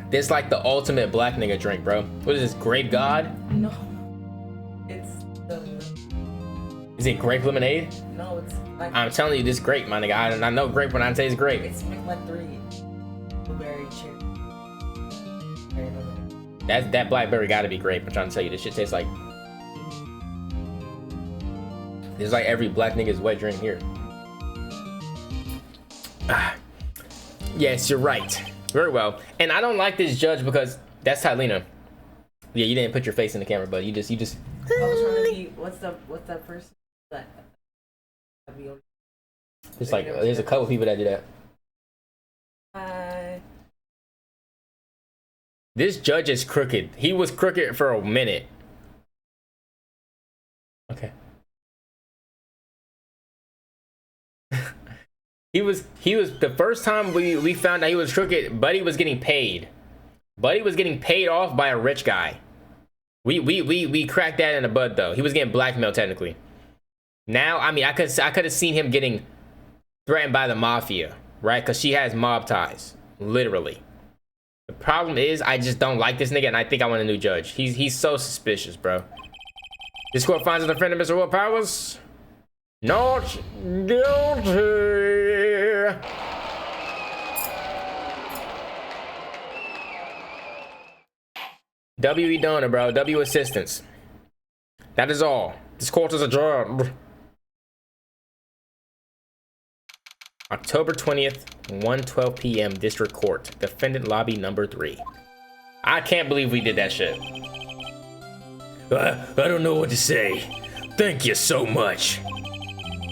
This like the ultimate black nigga drink, bro. What is this, Grape God? No. It's the... Is it grape lemonade? No, it's like... I'm telling you, this grape, my nigga. I know grape when I say it's grape. It's like 3. Blueberry cherry. Cherry lemonade. That blackberry gotta be grape. I'm trying to tell you, this shit tastes like... This is like every black nigga's wet drink here. Yes, you're right. Very well. And I don't like this judge because that's Tylena. Yeah, you didn't put your face in the camera, but you just. I was trying to see what's that person that. It's like there's a couple people that do that. This judge is crooked. He was crooked for a minute. Okay. He was the first time we found out he was crooked. Buddy was getting paid. Buddy was getting paid off by a rich guy. We cracked that in the bud though. He was getting blackmailed technically. Now, I mean, I could have seen him getting threatened by the mafia, right? Because she has mob ties, literally. The problem is, I just don't like this nigga, and I think I want a new judge. He's so suspicious, bro. This court finds the defendant, Mr. Will Powers, not guilty. W.E. Donor, bro. W assistance. That is all. This court is adjourned. October 20th, 1:12 p.m. District Court. Defendant lobby number 3. I can't believe we did that shit. I don't know what to say. Thank you so much.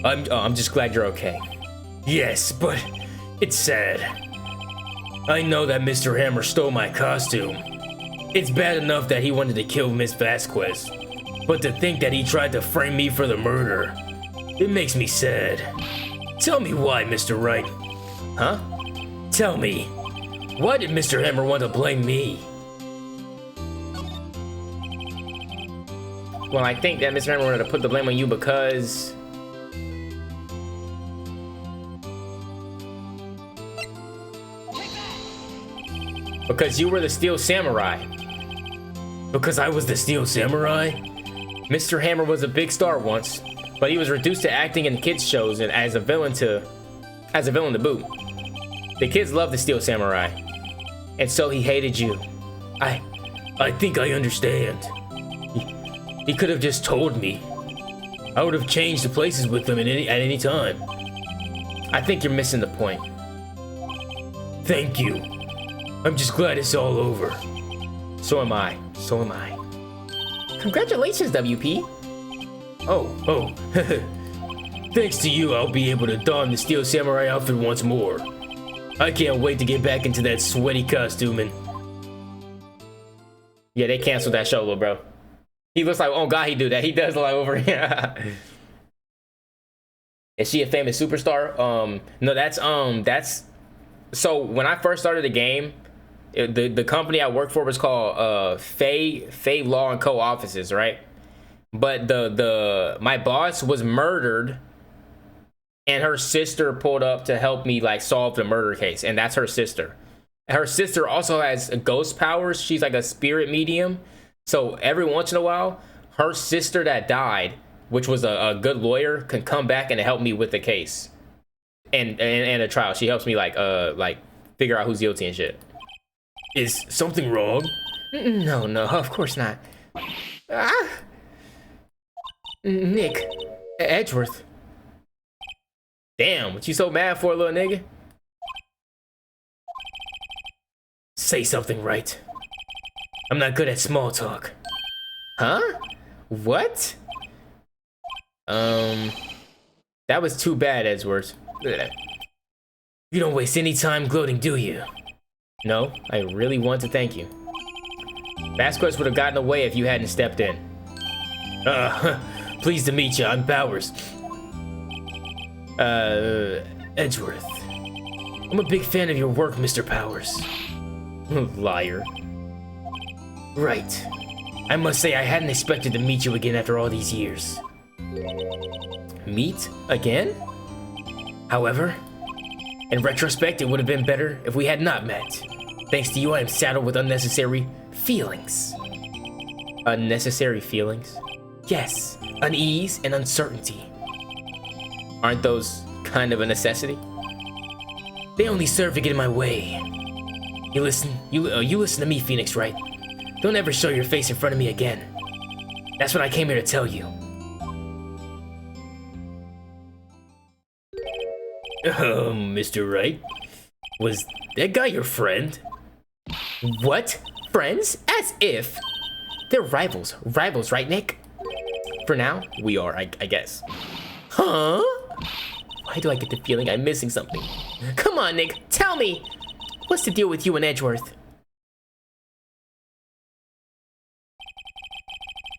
I'm just glad you're okay. Yes, but it's sad. I know that Mr. Hammer stole my costume. It's bad enough that he wanted to kill Miss Vasquez, but to think that he tried to frame me for the murder, it makes me sad. Tell me why, Mr. Wright. Huh? Tell me, why did Mr. Hammer want to blame me? Well, I think that Mr. Hammer wanted to put the blame on you because... Because you were the Steel Samurai. Because I was the Steel Samurai? Mr. Hammer was a big star once, but he was reduced to acting in kids shows and as a villain to boot. The kids loved the Steel Samurai, and so he hated you. I think I understand. He could have just told me. I would have changed the places with him at any time. I think you're missing the point. Thank you. I'm just glad it's all over. So am I. So am I. Congratulations, WP. Oh. Thanks to you, I'll be able to don the Steel Samurai outfit once more. I can't wait to get back into that sweaty costuming. Yeah, they canceled that show, little bro. He looks like, oh God, he do that. He does look like over here. Is she a famous superstar? No, that's. So when I first started the game, the company I worked for was called Faye Law and Co. Offices, right? But my boss was murdered, and her sister pulled up to help me like solve the murder case, and that's her sister. Her sister also has ghost powers. She's like a spirit medium. So every once in a while, her sister that died, which was a good lawyer, can come back and help me with the case. and a trial. She helps me like figure out who's guilty and shit. Is something wrong? No, no, of course not. Ah. Nick, Edgeworth. Damn, what you so mad for, little nigga? Say something right. I'm not good at small talk. Huh? What? That was too bad, Edgeworth. You don't waste any time gloating, do you? No, I really want to thank you. Vasquez would have gotten away if you hadn't stepped in. Pleased to meet you. I'm Bowers. Edgeworth. I'm a big fan of your work, Mr. Powers. Liar. Right. I must say I hadn't expected to meet you again after all these years. Meet again? However, in retrospect, it would have been better if we had not met. Thanks to you, I am saddled with unnecessary feelings. Unnecessary feelings? Yes, unease and uncertainty. Aren't those kind of a necessity? They only serve to get in my way. You listen to me, Phoenix, right? Don't ever show your face in front of me again. That's what I came here to tell you. Mr. Wright, was that guy your friend? What? Friends? As if. They're rivals. Rivals, right, Nick? For now, we are, I guess. Huh? Why do I get the feeling I'm missing something? Come on, Nick, tell me! What's the deal with you and Edgeworth?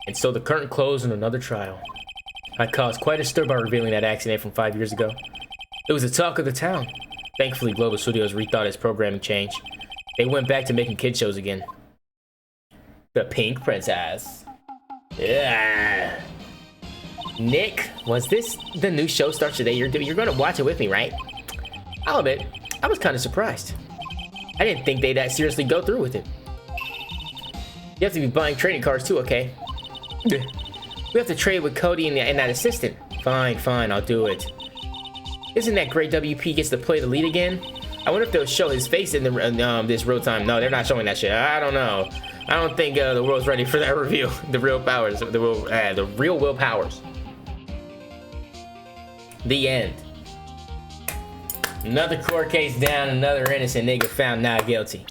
And so the curtain closed on another trial. I caused quite a stir by revealing that accident from 5 years ago. It was the talk of the town. Thankfully, Global Studios rethought its programming change. They went back to making kid shows again. The Pink Princess. Yeah. Nick, was this the new show starts today? You're gonna watch it with me, right? I'll admit, I was kind of surprised. I didn't think they'd that seriously go through with it. You have to be buying trading cards too, okay? We have to trade with Cody and that assistant. Fine, I'll do it. Isn't that great WP gets to play the lead again? I wonder if they'll show his face in the this real time. No, they're not showing that shit. I don't know. I don't think the world's ready for that review. The real powers, the real will powers. The end. Another court case down, another innocent nigga found not guilty.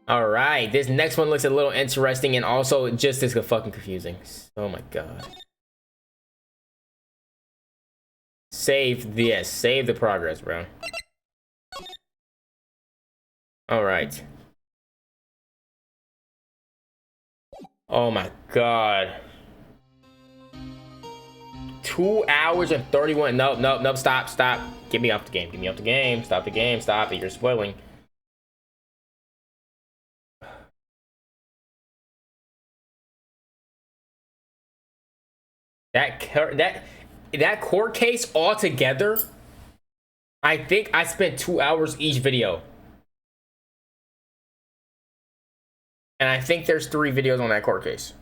All right, this next one looks a little interesting and also just as fucking confusing. Oh my god. Save this. Save the progress, bro. All right. Oh my god. 2 hours and 31. Nope. Stop. Get me off the game. Get me off the game. Stop the game. Stop it. You're spoiling. That court case altogether, I think I spent 2 hours each video. And I think there's 3 videos on that court case.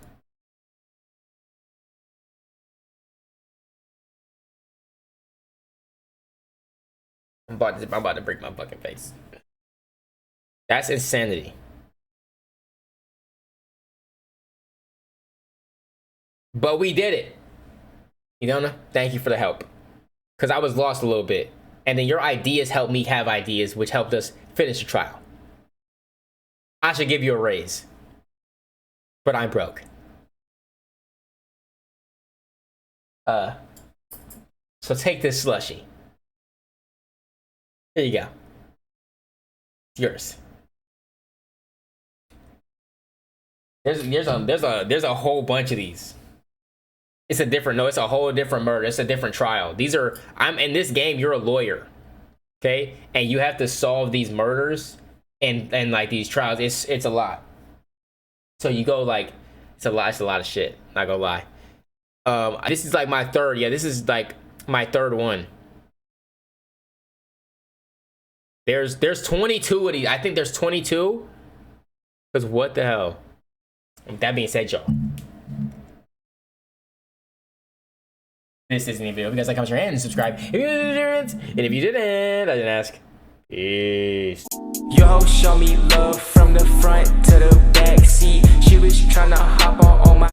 I'm about to break my fucking face. That's insanity. But we did it. You know, thank you for the help. Because I was lost a little bit. And then your ideas helped me have ideas, which helped us finish the trial. I should give you a raise. But I'm broke. So take this slushie. Here you go. It's yours. There's a whole bunch of these. It's a whole different murder. It's a different trial. I'm in this game, you're a lawyer. Okay? And you have to solve these murders and like these trials. It's a lot. So you go like, it's a lot of shit. Not gonna lie. This is like my third. Yeah, this is like my third one. There's 22 of these. I think there's 22. Because what the hell? That being said, y'all. this isn't a video. If you guys like, comment, share, and subscribe. If you did a difference, and if you didn't, I didn't ask. Peace. Yo, show me love.